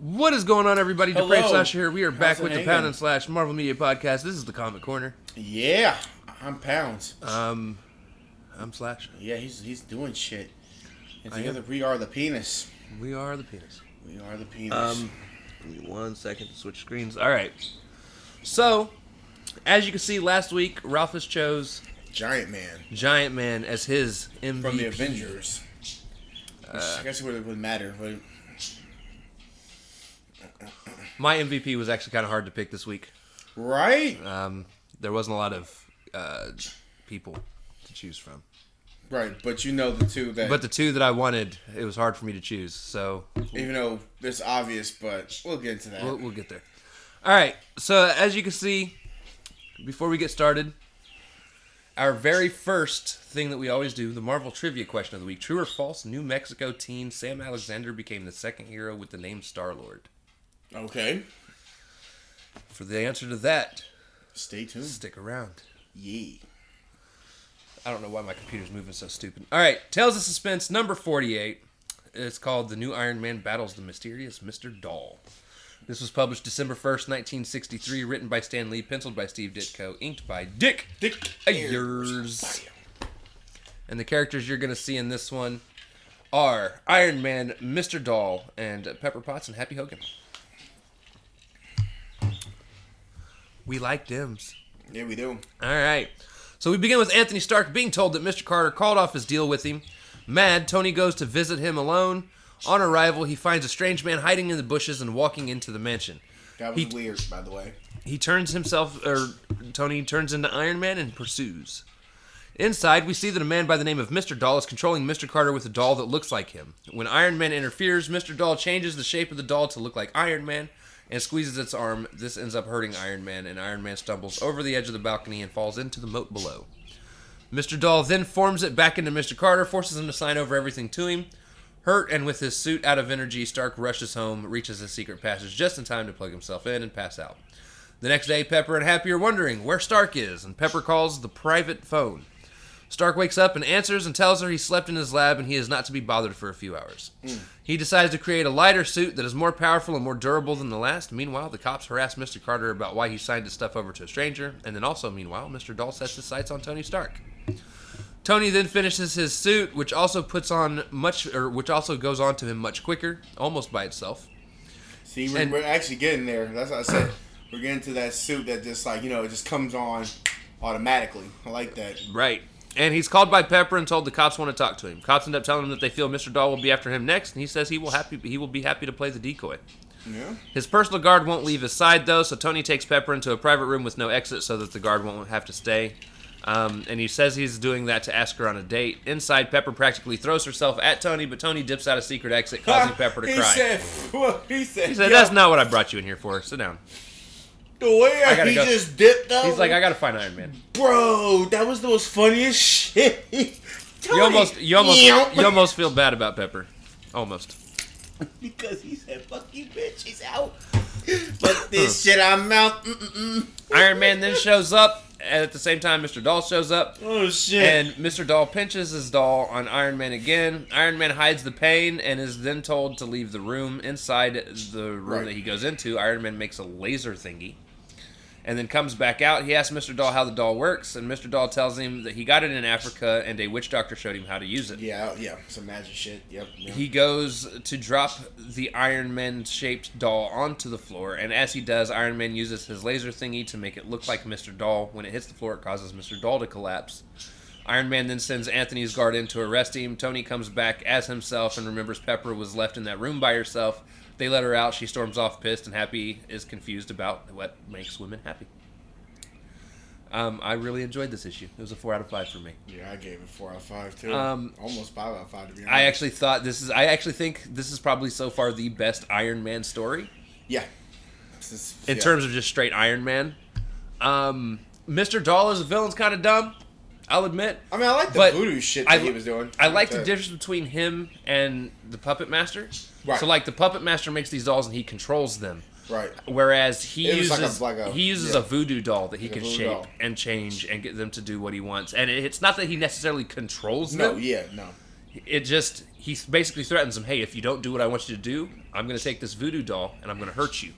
What is going on, everybody? Hello. Depraved Slasher here. We are back with the hanging? Pound and Slash Marvel Media Podcast. This is the Comic Corner. Yeah, I'm Pounds. I'm Slash. Yeah, he's doing shit. And I together am. we are the penis. We are the penis. We are the penis. Give me 1 second to switch screens. All right. So, as you can see, last week Ralphus chose Giant Man as his MVP. from the Avengers. I guess it wouldn't matter, but My MVP was actually kind of hard to pick this week. right, There wasn't a lot of people to choose from. right. But you know the two that. But the two that I wanted, it was hard for me to choose. So even though it's obvious, but we'll get into that. we'll get there. All right. So as you can see, before we get started, our very first thing that we always do, the Marvel Trivia Question of the Week. True or false, New Mexico teen Sam Alexander became the second hero with the name Star-Lord? Okay. For the answer to that, Stay tuned. stick around. Yeah. I don't know why my computer's moving so stupid. All right. Tales of Suspense, number 48. It's called The New Iron Man Battles the Mysterious Mr. Doll. This was published December 1st, 1963, written by Stan Lee, penciled by Steve Ditko, inked by Dick Ayers. And the characters you're going to see in this one are Iron Man, Mr. Doll, and Pepper Potts and Happy Hogan. We like Dims. Yeah, we do. All right. So we begin with Anthony Stark being told that Mr. Carter called off his deal with him. Mad, Tony goes to visit him alone. On arrival, he finds a strange man hiding in the bushes and walking into the mansion. That was weird, by the way. Tony turns into Iron Man and pursues. Inside, we see that a man by the name of Mr. Doll is controlling Mr. Carter with a doll that looks like him. When Iron Man interferes, Mr. Doll changes the shape of the doll to look like Iron Man and squeezes its arm. This ends up hurting Iron Man, and Iron Man stumbles over the edge of the balcony and falls into the moat below. Mr. Doll then forms it back into Mr. Carter, forces him to sign over everything to him. Hurt and with his suit out of energy, Stark rushes home, reaches his secret passage just in time to plug himself in and pass out. The next day, Pepper and Happy are wondering where Stark is, and Pepper calls the private phone. Stark wakes up and answers and tells her he slept in his lab and he is not to be bothered for a few hours. He decides to create a lighter suit that is more powerful and more durable than the last. Meanwhile, the cops harass Mr. Carter about why he signed his stuff over to a stranger. And then also, meanwhile, Mr. Doll sets his sights on Tony Stark. Tony then finishes his suit, which also goes on to him much quicker, almost by itself. See, we're actually getting there. That's what I said. We're getting to that suit that just it just comes on automatically. I like that. Right. And he's called by Pepper and told the cops want to talk to him. Cops end up telling him that they feel Mr. Doll will be after him next, and he says he will be happy to play the decoy. Yeah. His personal guard won't leave his side, though, so Tony takes Pepper into a private room with no exit so that the guard won't have to stay. And he says he's doing that to ask her on a date. Inside, Pepper practically throws herself at Tony, but Tony dips out a secret exit, causing Pepper to cry. He said, that's not what I brought you in here for. Sit down. The way he just dipped out. He's like, I gotta find Iron Man. Bro, that was the most funniest shit. You almost feel bad about Pepper. Almost. Because he said, fuck you, bitch, he's out. Fuck this shit, I'm out. Iron Man then shows up, and at the same time, Mr. Doll shows up. Oh, shit. And Mr. Doll pinches his doll on Iron Man again. Iron Man hides the pain and is then told to leave the room. Inside the room that he goes into, Iron Man makes a laser thingy. And then comes back out. He asks Mr. Doll how the doll works, and Mr. Doll tells him that he got it in Africa, and a witch doctor showed him how to use it. Yeah, some magic shit. Yep. He goes to drop the Iron Man-shaped doll onto the floor, and as he does, Iron Man uses his laser thingy to make it look like Mr. Doll. When it hits the floor, it causes Mr. Doll to collapse. Iron Man then sends Anthony's guard in to arrest him. Tony comes back as himself and remembers Pepper was left in that room by herself. They let her out. She storms off pissed, and Happy is confused about what makes women happy. I really enjoyed this issue. It was a 4 out of 5 for me. Yeah, I gave it 4 out of 5 too. Almost 5 out of 5 to be honest. I actually think this is probably so far the best Iron Man story. Yeah. In terms of just straight Iron Man. Mr. Doll as a villain's kind of dumb, I'll admit. I mean, I like the voodoo shit that he was doing. I like the difference between him and the Puppet Master. Right. So, the Puppet Master makes these dolls and he controls them. Right. Whereas he uses a voodoo doll that he can shape and change and get them to do what he wants. And it's not that he necessarily controls them. No. he basically threatens him, hey, if you don't do what I want you to do, I'm going to take this voodoo doll and I'm going to hurt you.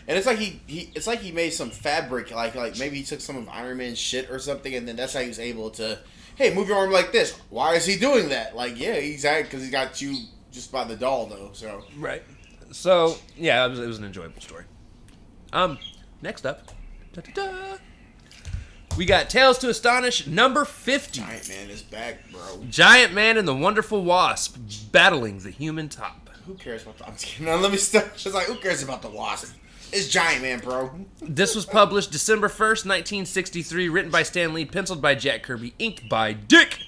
And it's like he made some fabric, like maybe he took some of Iron Man's shit or something, and then that's how he was able to, hey, move your arm like this. Why is he doing that? Like, yeah, because he got you just by the doll, though. So right. So yeah, it was an enjoyable story. Next up, we got Tales to Astonish number 50. Giant Man is back, bro. Giant Man and the Wonderful Wasp battling the Human Top. Who cares about the? I'm just kidding. Now, let me stop. It's like, who cares about the Wasp? It's Giant Man, bro. This was published December 1st, 1963, written by Stan Lee, penciled by Jack Kirby, inked by Dick.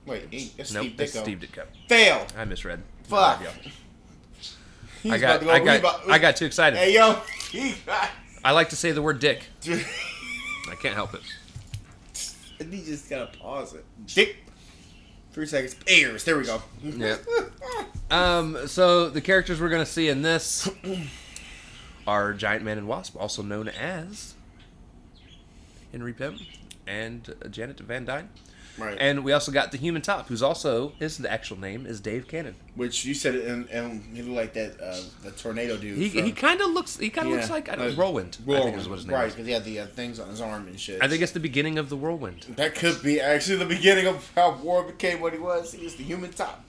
Wait, ink? That's Nope, Steve that's Ditko. Steve Ditko. Fail. I misread. Fuck. I got too excited. Hey, yo. I like to say the word dick. I can't help it. And he just gotta pause it. Dick. 3 seconds. Ears. There we go. Yeah. So the characters we're gonna see in this are Giant Man and Wasp, also known as Henry Pym and Janet Van Dyne. Right. And we also got the Human Top, who's also, his actual name is Dave Cannon. Which you said it, and he looked like that the tornado dude. He kind of looks like Whirlwind. I think is what his name right, is. because he had the things on his arm and shit. I think it's the beginning of the Whirlwind. That could be actually the beginning of how War became what he was. He was the Human Top.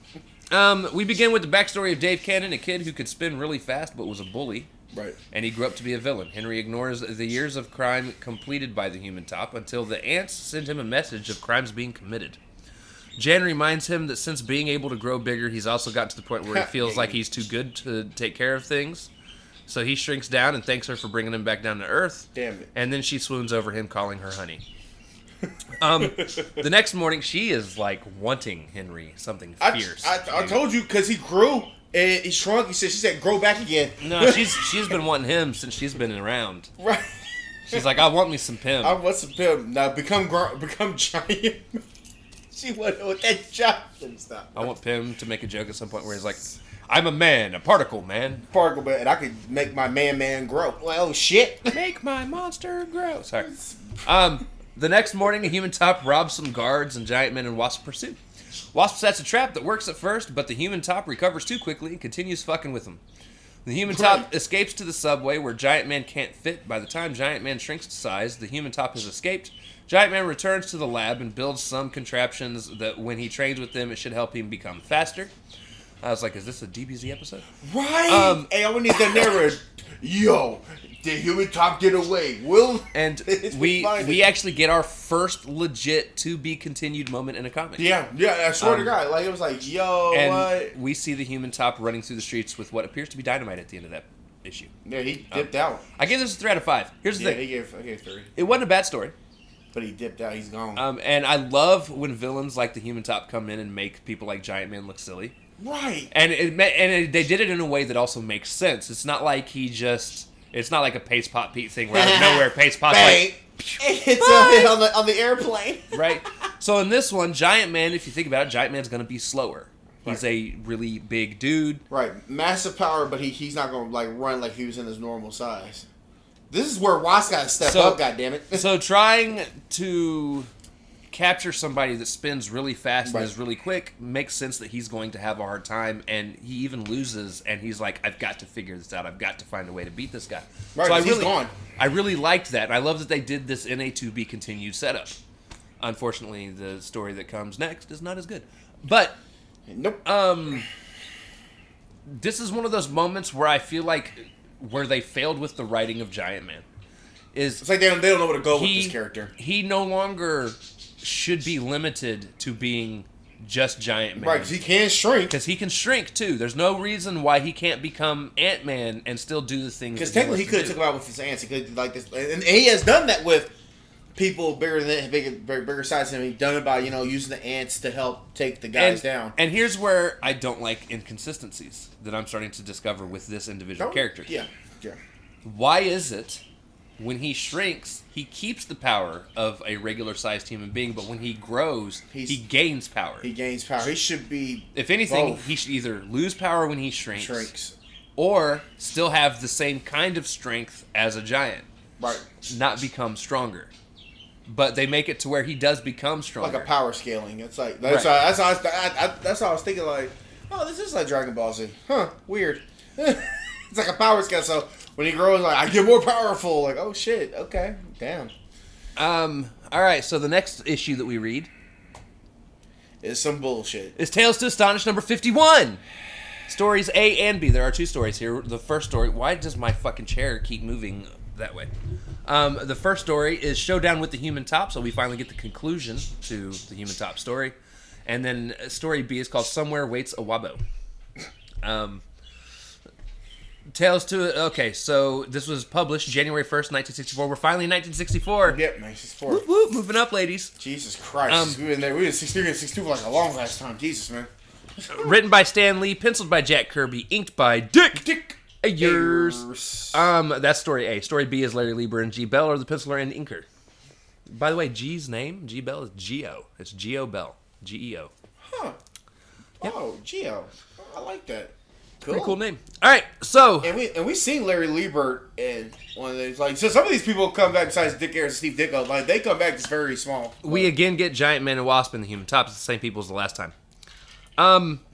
We begin with the backstory of Dave Cannon, a kid who could spin really fast but was a bully. Right. And he grew up to be a villain. Henry ignores the years of crime completed by the Human Top until the ants send him a message of crimes being committed. Jan reminds him that since being able to grow bigger, he's also got to the point where he feels like he's too good to take care of things. So he shrinks down and thanks her for bringing him back down to Earth. Damn it. And then she swoons over him, calling her honey. The next morning, she is like wanting Henry something fierce. I told you, because he grew and he shrunk. She said, grow back again. No, she's been wanting him since she's been around. Right. She's like, I want me some Pym. I want some Pym. Now become giant. She went with that giant stuff. I want Pym to make a joke at some point where he's like, I'm a man, a particle man. Particle man, and I could make my man grow. Well, shit. Make my monster grow. Sorry. The next morning, the Human Top robs some guards and Giant Man and Wasp pursue. Wasp sets a trap that works at first, but the Human Top recovers too quickly and continues fucking with him. The Human Top escapes to the subway where Giant Man can't fit. By the time Giant Man shrinks to size, the Human Top has escaped. Giant Man returns to the lab and builds some contraptions that when he trains with them, it should help him become faster. I was like, is this a DBZ episode? Right! Hey, I need the narrator. Yo, the Human Top get away. And we actually get our first legit to be continued moment in a comic. Yeah, I swear to God. Like, it was like, yo, and what? We see the Human Top running through the streets with what appears to be dynamite at the end of that issue. Yeah, he dipped out. I gave this a 3 out of 5. Here's the thing. I gave 3. It wasn't a bad story. But he dipped out. He's gone. And I love when villains like the Human Top come in and make people like Giant Man look silly. Right. And they did it in a way that also makes sense. It's not like it's not like a Pace Pop Pete thing where out of nowhere Pace Pop's like... It's on the airplane. Right. So in this one, Giant Man, if you think about it, Giant Man's going to be slower. He's a really big dude. Right. Massive power, but he's not going to like run like he was in his normal size. This is where Wasp got to step up, goddammit. So trying to capture somebody that spins really fast and is really quick makes sense that he's going to have a hard time, and he even loses, and he's like, I've got to figure this out. I've got to find a way to beat this guy. Right, so he's gone. I really liked that, and I love that they did this in a to-be-continued setup. Unfortunately, the story that comes next is not as good. But, nope. This is one of those moments where I feel like where they failed with the writing of Giant Man. It's like they don't know where to go with this character. He no longer should be limited to being just Giant Man. Right, because he can shrink. Because he can shrink, too. There's no reason why he can't become Ant-Man and still do the things. Because technically he could have took him out with his ants. He could like this, and he has done that with people bigger size than him. He's done it by using the ants to help take the guys down. And here's where I don't like inconsistencies that I'm starting to discover with this individual character. Yeah. Why is it when he shrinks, he keeps the power of a regular-sized human being, but when he grows, he gains power? He gains power. He should be... If anything, he should either lose power when he shrinks, or still have the same kind of strength as a giant. Right. Not become stronger. but they make it to where he does become stronger. Like a power scaling. It's like that's how I was thinking. Like, oh, this is like Dragon Ball Z. Huh? Weird. It's like a power scale. So when he grows, like I get more powerful. Like, oh shit. Okay. Damn. All right. So the next issue that we read is some bullshit. It's Tales to Astonish number 51. Stories A and B. There are 2 stories here. The first story. Why does my fucking chair keep moving that way? The first story is Showdown with the Human Top, so we finally get the conclusion to the Human Top story. And then story B is called Somewhere Waits a Wabo. Tales to... Okay, so this was published January 1st, 1964. We're finally in 1964. Yep, 1964. Whoop, whoop, moving up, ladies. Jesus Christ. We were in there. We were in 63 and 62 for like a long last time. Jesus, man. Written by Stan Lee, penciled by Jack Kirby, inked by Dick Ayers. That's story A. Story B is Larry Lieber and G. Bell are the penciler and inker. By the way, G's name, G. Bell, is Geo. It's Geo Bell. G-E-O. Huh. Yep. Oh, Geo. I like that. Cool. Pretty cool name. All right, so... And we seen Larry Lieber in one of these... Like, so some of these people come back besides Dick Ayers and Steve Ditko. Like, they come back just very small. We again get Giant Man and Wasp in the Human Top. It's the same people as the last time.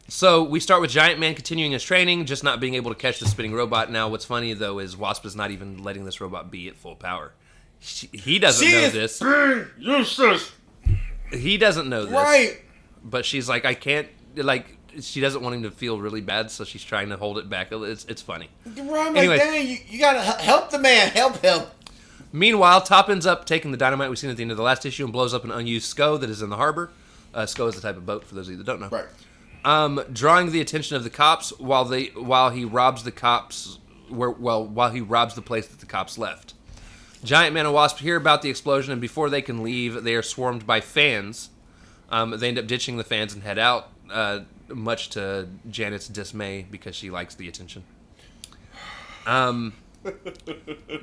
So we start with Giant Man continuing his training, just not being able to catch the spinning robot. Now, what's funny, though, is Wasp is not even letting this robot be at full power. He doesn't know this. Useless. He doesn't know this. Right. But she's like, I can't, like... She doesn't want him to feel really bad, so she's trying to hold it back. It's funny. Right, anyway, dang, you gotta help the man. Help him. Meanwhile, Top ends up taking the dynamite we've seen at the end of the last issue and blows up an unused SCO that is in the harbor. SCO is the type of boat, for those of you that don't know. Right. Drawing the attention of the cops while he robs the cops, while he robs the place that the cops left. Giant Man and Wasp hear about the explosion, and before they can leave, they are swarmed by fans. They end up ditching the fans and head out. Much to Janet's dismay because she likes the attention.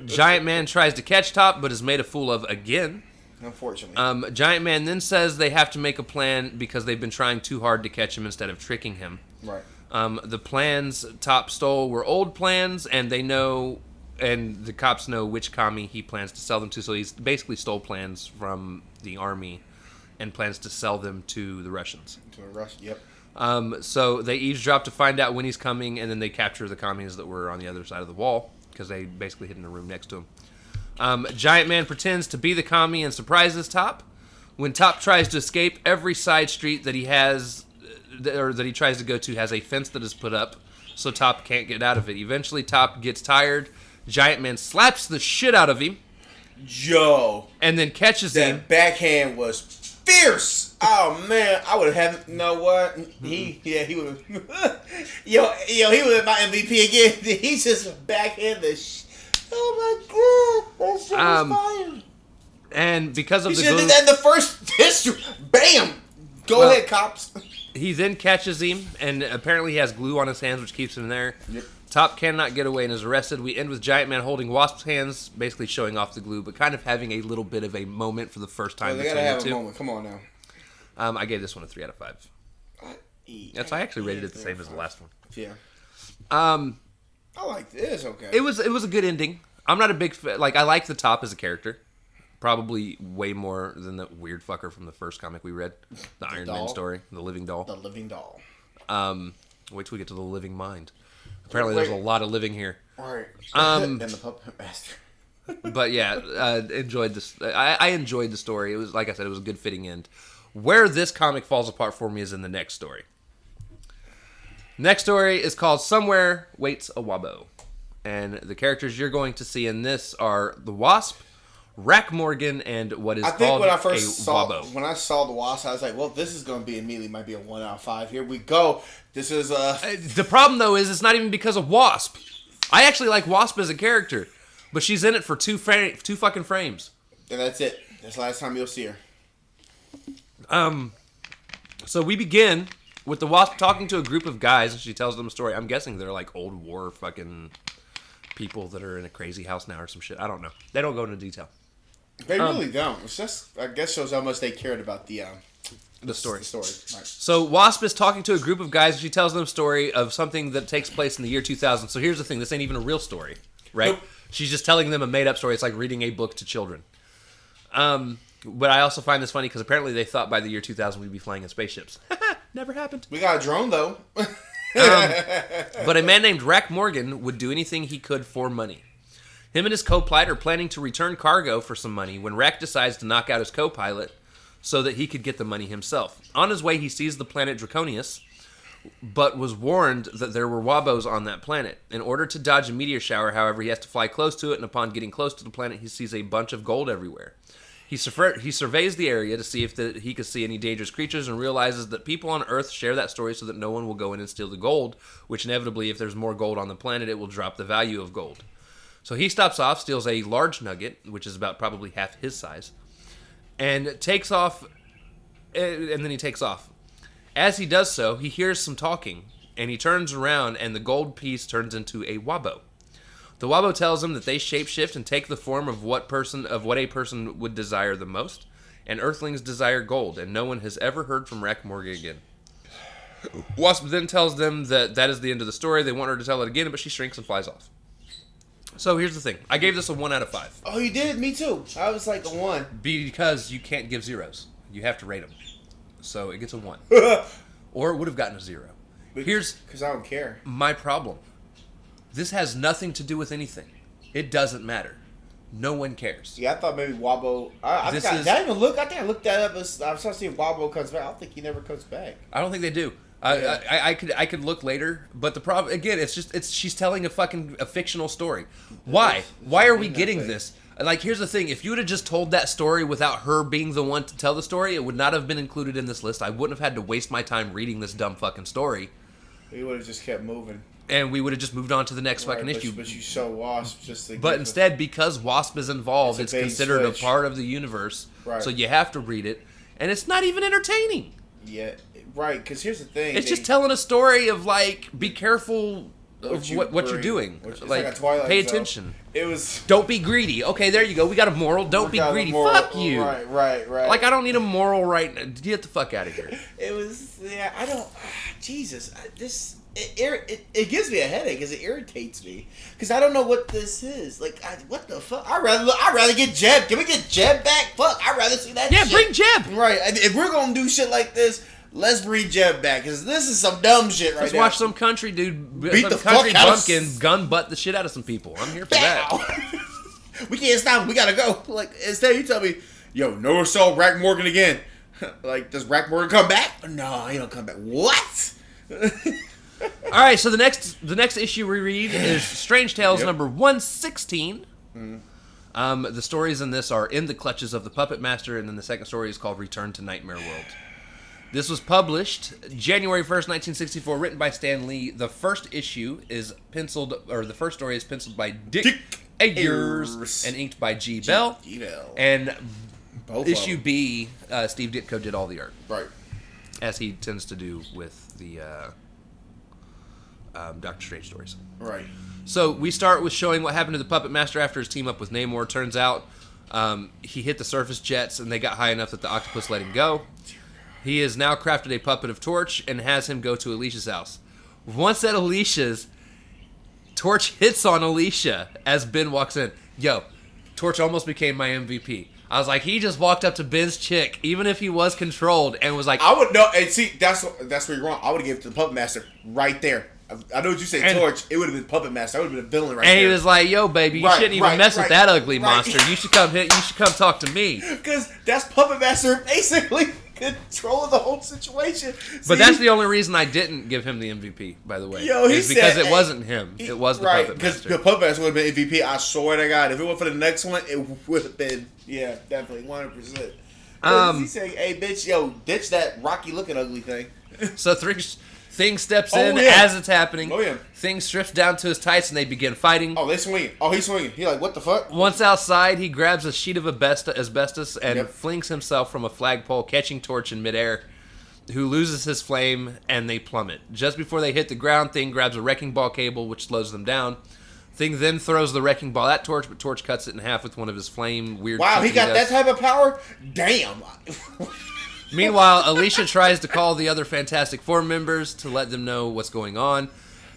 Giant Man tries to catch Top, but is made a fool of again. Unfortunately. Giant Man then says they have to make a plan because they've been trying too hard to catch him instead of tricking him. Right. The plans Top stole were old plans, and the cops know which commie he plans to sell them to, so he's basically stole plans from the army and plans to sell them to the Russians. To the Russians, yep. So they eavesdrop to find out when he's coming, and then they capture the commies that were on the other side of the wall, because they basically hid in a room next to him. Giant Man pretends to be the commie and surprises Top. When Top tries to escape, every side street that he has, or that he tries to go to, has a fence that is put up, so Top can't get out of it. Eventually, Top gets tired. Giant Man slaps the shit out of him. Joe. And then catches him. That backhand was fierce. Oh man, I would have. You know what? He would. Yo, he would have my MVP again. He just backhand the. Oh my god, that shit was fire. And because of he the should have glue, did that in the first history. Bam. Go ahead, cops. He then catches him, and apparently he has glue on his hands, which keeps him there. Yep. Top cannot get away and is arrested. We end with Giant Man holding Wasp's hands, basically showing off the glue, but kind of having a little bit of a moment for the first time. They gotta have a moment. Come on now. I gave this one a 3 out of 5. I actually rated it the same as the last one. Yeah. I like this. Okay. It was a good ending. I'm not a big I like the Top as a character, probably way more than the weird fucker from the first comic we read, the Iron Man story, the Living Doll. The Living Doll. Wait till we get to the Living Mind. Apparently, there's a lot of living here. Right. And the Puppet Master. But yeah, enjoyed this. I enjoyed the story. It was, like I said, it was a good fitting end. Where this comic falls apart for me is in the next story. Next story is called Somewhere Waits a Wabo. And the characters you're going to see in this are the Wasp, Rack Morgan, and what is called when I first saw Wabo. When I saw the Wasp, I was like, well, this is going to be immediately might be a 1 out of 5. Here we go. This is The problem, though, is it's not even because of Wasp. I actually like Wasp as a character, but she's in it for two fucking frames. And that's it. That's the last time you'll see her. So we begin with the Wasp talking to a group of guys, and she tells them a story. I'm guessing they're like old war fucking people that are in a crazy house now or some shit. I don't know. They don't go into detail. They really don't. It's just, I guess, shows how much they cared about the story. The story. Right. So Wasp is talking to a group of guys, and she tells them a story of something that takes place in the year 2000. So here's the thing. This ain't even a real story, right? Nope. She's just telling them a made-up story. It's like reading a book to children. But I also find this funny because apparently they thought by the year 2000 we'd be flying in spaceships. Never happened. We got a drone, though. But a man named Rack Morgan would do anything he could for money. Him and his co-pilot are planning to return cargo for some money when Rack decides to knock out his co-pilot so that he could get the money himself. On his way, he sees the planet Draconius, but was warned that there were Wabos on that planet. In order to dodge a meteor shower, however, he has to fly close to it, and upon getting close to the planet, he sees a bunch of gold everywhere. He surveys the area to see if he could see any dangerous creatures and realizes that people on Earth share that story so that no one will go in and steal the gold, which inevitably, if there's more gold on the planet, it will drop the value of gold. So he stops off, steals a large nugget, which is about probably half his size, and takes off, and then he takes off. As he does so, he hears some talking, and he turns around, and the gold piece turns into a Wabo. The Wabo tells him that they shapeshift and take the form of what a person would desire the most, and Earthlings desire gold, and no one has ever heard from Rack Morgan again. Wasp then tells them that is the end of the story. They want her to tell it again, but she shrinks and flies off. So here's the thing. I gave this a 1 out of 5. Oh, you did? Me too. I was like a 1. Because you can't give zeros. You have to rate them. So it gets a 1. Or it would have gotten a 0. Here's... Because I don't care. My problem. This has nothing to do with anything. It doesn't matter. No one cares. Yeah, I thought maybe Wabo... Did I even look? I think I looked that up. I'm starting to see if Wabo comes back. I don't think he never comes back. I don't think they do. I could look later, but the problem again, it's she's telling a fictional story. Why are we getting this? Like, here's the thing: if you would have just told that story without her being the one to tell the story, it would not have been included in this list. I wouldn't have had to waste my time reading this dumb fucking story. We would have just kept moving, and we would have just moved on to the next fucking issue. But you show Wasp just to. But instead, because Wasp is involved, it's considered switch. A part of the universe. Right. So you have to read it, and it's not even entertaining. Yeah. Right, because here's the thing. It's just telling a story of, like, be careful of what you're doing. Like a Twilight pay attention. It was... Don't be greedy. Okay, there you go. We got a moral. Don't be greedy. Fuck you. Right. Like, I don't need a moral right now. Get the fuck out of here. It was... Yeah, I don't... Jesus. It gives me a headache because it irritates me. Because I don't know what this is. Like, what the fuck? I'd rather get Jeb. Can we get Jeb back? Fuck, I'd rather see that shit. Yeah, bring Jeb. Right. If we're going to do shit like this... Let's bring Jeb back, because this is some dumb shit Let's watch some country dude beat the country fuck out bumpkin gun butt the shit out of some people. I'm here for that. We can't stop him. We gotta go. Like, instead you tell me, yo, no saw Rack Morgan again. Like, does Rack Morgan come back? No, he don't come back. What? Alright, so the next issue we read is Strange Tales number 116. The stories in this are In the Clutches of the Puppet Master, and then the second story is called Return to Nightmare World. This was published January 1st, 1964, written by Stan Lee. The first issue is the first story is penciled by Dick Ayers and inked by G. Bell. And issue B, Steve Ditko did all the art. Right. As he tends to do with the Doctor Strange stories. Right. So we start with showing what happened to the Puppet Master after his team up with Namor. Turns out he hit the surface jets and they got high enough that the octopus let him go. He has now crafted a puppet of Torch and has him go to Alicia's house. Once at Alicia's, Torch hits on Alicia as Ben walks in. Yo, Torch almost became my MVP. I was like, he just walked up to Ben's chick, even if he was controlled, and was like... I would know, and see, that's where you're wrong. I would have given it to the Puppet Master right there. I know what you say, Torch. It would have been Puppet Master. I would have been a villain right there. And he was like, yo, baby, you shouldn't even mess with that ugly monster. You should come talk to me. Because that's Puppet Master, basically... control of the whole situation. But that's the only reason I didn't give him the MVP, by the way. Yo, because it wasn't him. It was the Puppet Master. Because the Puppet Master would have been MVP. I swear to God. If it went for the next one, it would have been, yeah, definitely, 100%. He's saying, hey, bitch, yo, ditch that rocky-looking ugly thing. So Thing steps in as it's happening. Oh, yeah. Thing strips down to his tights and they begin fighting. Oh, they swinging. Oh, he's swinging. He like, what the fuck? Once outside, he grabs a sheet of asbestos and flings himself from a flagpole, catching Torch in midair, who loses his flame, and they plummet. Just before they hit the ground, Thing grabs a wrecking ball cable, which slows them down. Thing then throws the wrecking ball at Torch, but Torch cuts it in half with one of his flame weird... Wow, he got that type of power? Damn. Meanwhile, Alicia tries to call the other Fantastic Four members to let them know what's going on,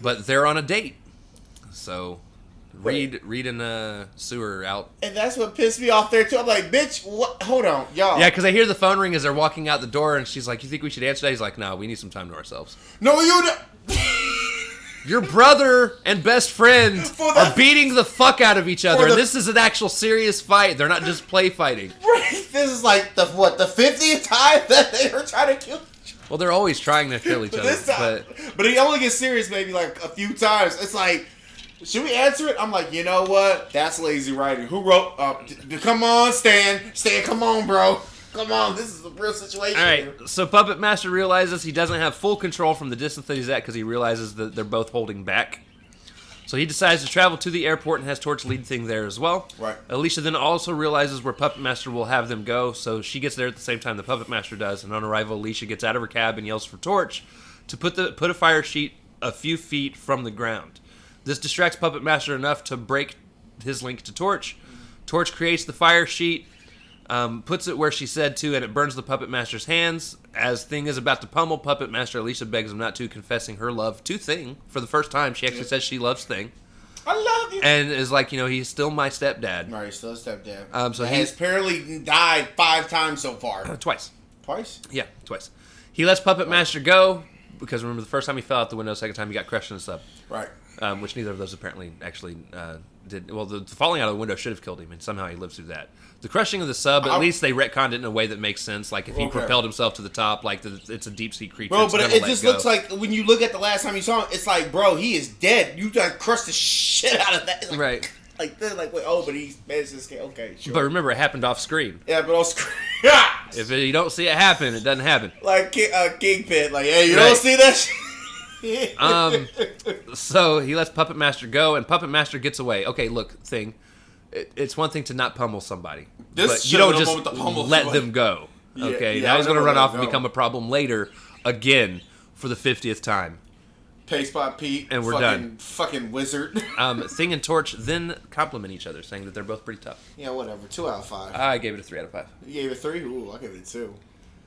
but they're on a date. So Reed in the sewer out. And that's what pissed me off there too. I'm like, bitch, what? Hold on, y'all. Yeah, because I hear the phone ring as they're walking out the door, and she's like, "You think we should answer that?" He's like, "No, we need some time to ourselves." No, you don't. Your brother and best friend are beating the fuck out of each other, and this is an actual serious fight. They're not just play fighting. Right. This is like the 50th time that they are trying to kill each other. Well, they're always trying to kill each other. This time, but he only gets serious maybe like a few times. It's like, should we answer it? I'm like, you know what? That's lazy writing. Who wrote? Come on, Stan. Stan, come on, bro. Come on, this is a real situation. All right, so Puppet Master realizes he doesn't have full control from the distance that he's at because he realizes that they're both holding back. So he decides to travel to the airport and has Torch lead things there as well. Right. Alicia then also realizes where Puppet Master will have them go, so she gets there at the same time the Puppet Master does, and on arrival, Alicia gets out of her cab and yells for Torch to put a fire sheet a few feet from the ground. This distracts Puppet Master enough to break his link to Torch. Torch creates the fire sheet, puts it where she said to, and it burns the Puppet Master's hands. As Thing is about to pummel Puppet Master, Alicia begs him not to, confessing her love to Thing. For the first time, she actually says she loves Thing. I love you. And is like, he's still my stepdad. Right, he's still a stepdad. So he's apparently died 5 times so far. Twice. Twice? Yeah, twice. He lets Puppet Master go, because remember the first time he fell out the window, the second time he got crushed in the sub. Right. Which neither of those apparently actually did. Well, the falling out of the window should have killed him, and somehow he lived through that. The crushing of the sub, at least they retconned it in a way that makes sense. Like, if he propelled himself to the top, like, it's a deep-sea creature. Bro, but it just looks like, when you look at the last time you saw him, it's like, bro, he is dead. You got crushed the shit out of that. Like, right. Like, they're like, wait, oh, but he managed to escape. Okay, sure. But remember, it happened off-screen. Yeah, but off-screen. If you don't see it happen, it doesn't happen. Like Kingpin. Like, hey, you don't see that shit? So he lets Puppet Master go, and Puppet Master gets away. Okay, look, Thing. It's one thing to not pummel somebody, but you don't just let them go. Okay, now he's going to run off and become a problem later, again, for the 50th time. Pace Spot Pete, and we're done. Fucking wizard. Thing and Torch then compliment each other, saying that they're both pretty tough. Yeah, whatever. 2 out of 5. I gave it a 3 out of 5. You gave it 3? Ooh, I gave it a 2.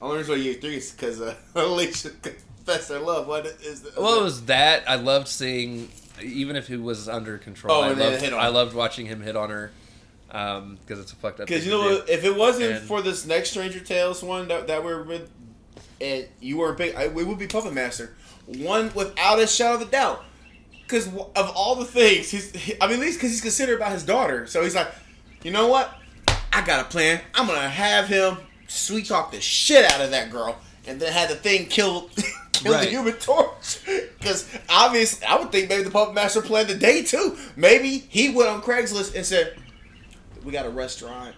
Only reason why you gave 3 is because Alicia confessed her love. It was that. I loved seeing, even if he was under control, I loved watching him hit on her. Because it's a fucked up. Because you know what? If it wasn't for this next Stranger Tales one that we're with, and you weren't big, it would be Puppet Master. One without a shadow of a doubt. Because of all the things, at least because he's considerate about his daughter. So he's like, you know what? I got a plan. I'm gonna have him sweet talk the shit out of that girl, and then have the Thing kill the Human Torch. Because obviously, I would think maybe the Puppet Master planned the day too. Maybe he went on Craigslist and said, we got a restaurant,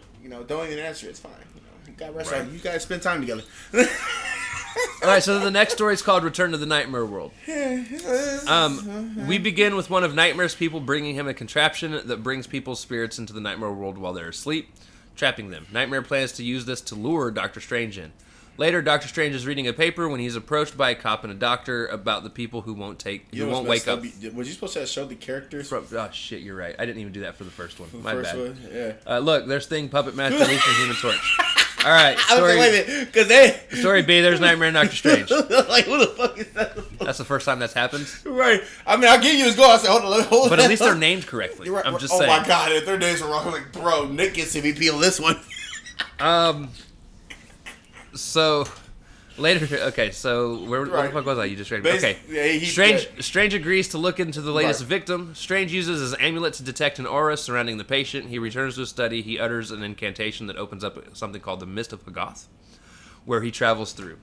don't even answer it, it's fine. You got a restaurant, you guys spend time together. Alright, so the next story is called Return to the Nightmare World. We begin with one of Nightmare's people bringing him a contraption that brings people's spirits into the Nightmare World while they're asleep, trapping them. Nightmare plans to use this to lure Dr. Strange in. Later, Dr. Strange is reading a paper when he's approached by a cop and a doctor about the people who won't wake up. Was you supposed to show the characters? Oh shit, you're right. I didn't even do that for the first one. My first bad. One? Yeah. Look, there's Thing, Puppet Master, Alicia, and Human Torch. All right. Story, wait a minute, because story B. There's Nightmare and Doctor Strange. Like, who the fuck is that? That's the first time that's happened. Right. I'll give you his goal. I said, hold on. But at least they're named correctly. Right. I'm just saying. Oh my god, if their names are wrong, I'm like, bro, Nick gets MVP on this one. So later, okay. So where the fuck was I? You just read. Okay. Yeah, Strange agrees to look into the latest victim. Strange uses his amulet to detect an aura surrounding the patient. He returns to his study. He utters an incantation that opens up something called the Mist of Hoggoth, where he travels through.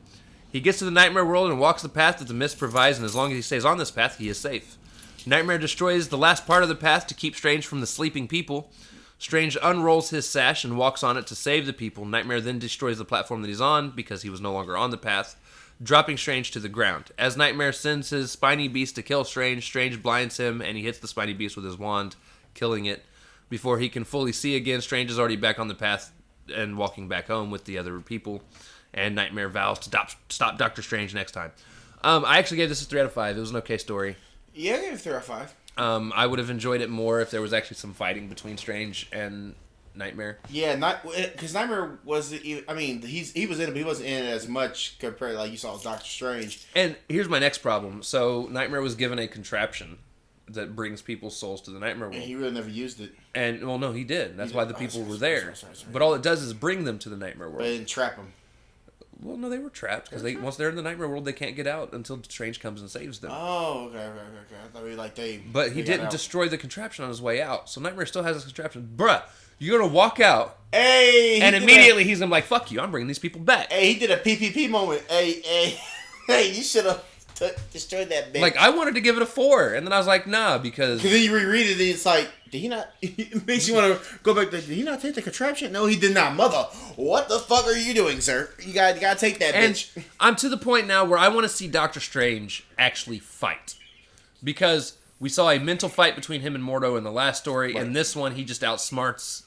He gets to the Nightmare World and walks the path that the mist provides, and as long as he stays on this path, he is safe. Nightmare destroys the last part of the path to keep Strange from the sleeping people. Strange unrolls his sash and walks on it to save the people. Nightmare then destroys the platform that he's on because he was no longer on the path, dropping Strange to the ground. As Nightmare sends his spiny beast to kill Strange, Strange blinds him and he hits the spiny beast with his wand, killing it. Before he can fully see again, Strange is already back on the path and walking back home with the other people. And Nightmare vows to stop Doctor Strange next time. I actually gave this a 3 out of 5. It was an okay story. Yeah, I gave it a 3 out of 5. I would have enjoyed it more if there was actually some fighting between Strange and Nightmare. Yeah, because Nightmare was. He was in it, but he wasn't in it as much compared to like you saw with Doctor Strange. And here's my next problem. So Nightmare was given a contraption, that brings people's souls to the nightmare world. And he really never used it. And, well, no, he did. That's why the people were there. Sorry. But all it does is bring them to the nightmare world. But it didn't trap them. Well, no, they were trapped. Because once they're in the nightmare world, they can't get out until Strange comes and saves them. Oh, okay. I thought But he didn't destroy the contraption on his way out. So Nightmare still has this contraption. Bruh, you're going to walk out. Hey! And immediately he's going to be like, fuck you, I'm bringing these people back. Hey, he did a PPP moment. Hey, you should have destroyed that bitch. Like, I wanted to give it a 4. And then I was like, nah, because... Because then you reread it and it's like, did he not... It makes you want to go back to, did he not take the contraption? No, he did not. Mother, what the fuck are you doing, sir? You gotta take that bitch. I'm to the point now where I want to see Doctor Strange actually fight. Because we saw a mental fight between him and Mordo in the last story. Right. In this one, he just outsmarts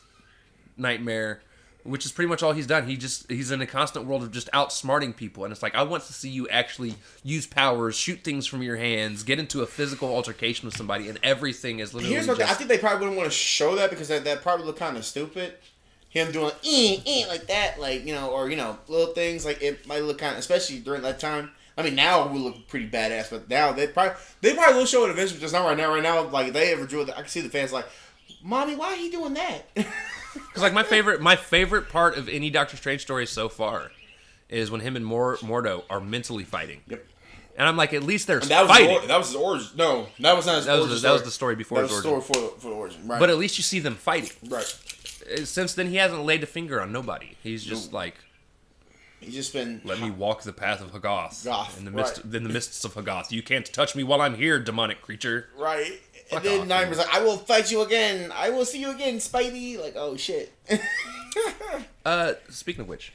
Nightmare, which is pretty much all he's done. He's in a constant world of just outsmarting people. And it's like, I want to see you actually use powers, shoot things from your hands, get into a physical altercation with somebody, and everything is literally Here's what I think they probably wouldn't want to show that because that probably look kind of stupid. Him doing like that, like, you know, or, you know, little things, like, it might look kind of, especially during that time. I mean, now it would look pretty badass, but now they probably will show it eventually, just not right now. Right now, like, if they ever drew it, I can see the fans like, Mommy, why are he doing that? Because, like, my favorite part of any Doctor Strange story so far is when him and Mordo are mentally fighting. Yep. And I'm like, at least they're fighting. That was his origin. No, that was not his origin. That was the story before his origin. That was the story for the origin, right. But at least you see them fighting. Right. Since then, he hasn't laid a finger on nobody. He's just like... He's just been... Let me walk the path of Hoggoth. In the right. mists of Hoggoth. You can't touch me while I'm here, demonic creature. Right. Fuck and then off, Nightmare's like, I will fight you again. I will see you again, Spidey. Like, oh, shit. Speaking of which.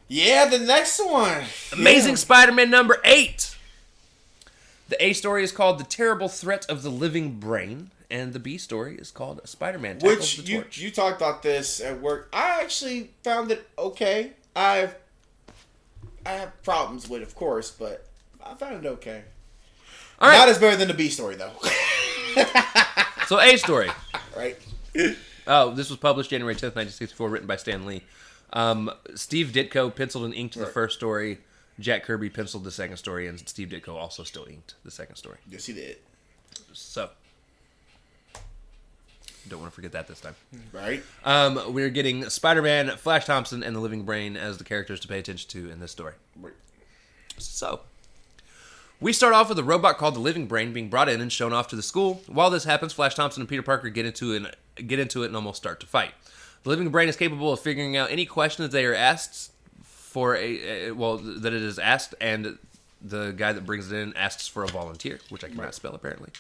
Yeah, the next one. Amazing Spider-Man number 8. The A story is called The Terrible Threat of the Living Brain. And the B story is called Spider-Man Tackles the Torch. You talked about this at work. I actually found it okay. I have problems with it, of course, but I found it okay. All right. Not as better than the B story, though. So, A story. Right. Oh, this was published January 10th, 1964, written by Stan Lee. Steve Ditko penciled and inked the first story. Jack Kirby penciled the second story, and Steve Ditko also still inked the second story. Yes, he did. So, don't want to forget that this time. Right. We're getting Spider-Man, Flash Thompson, and the Living Brain as the characters to pay attention to in this story. Right. So, we start off with a robot called the Living Brain being brought in and shown off to the school. While this happens, Flash Thompson and Peter Parker get into it and almost start to fight. The Living Brain is capable of figuring out any question that they are asked that it is asked, and the guy that brings it in asks for a volunteer, which I cannot spell apparently.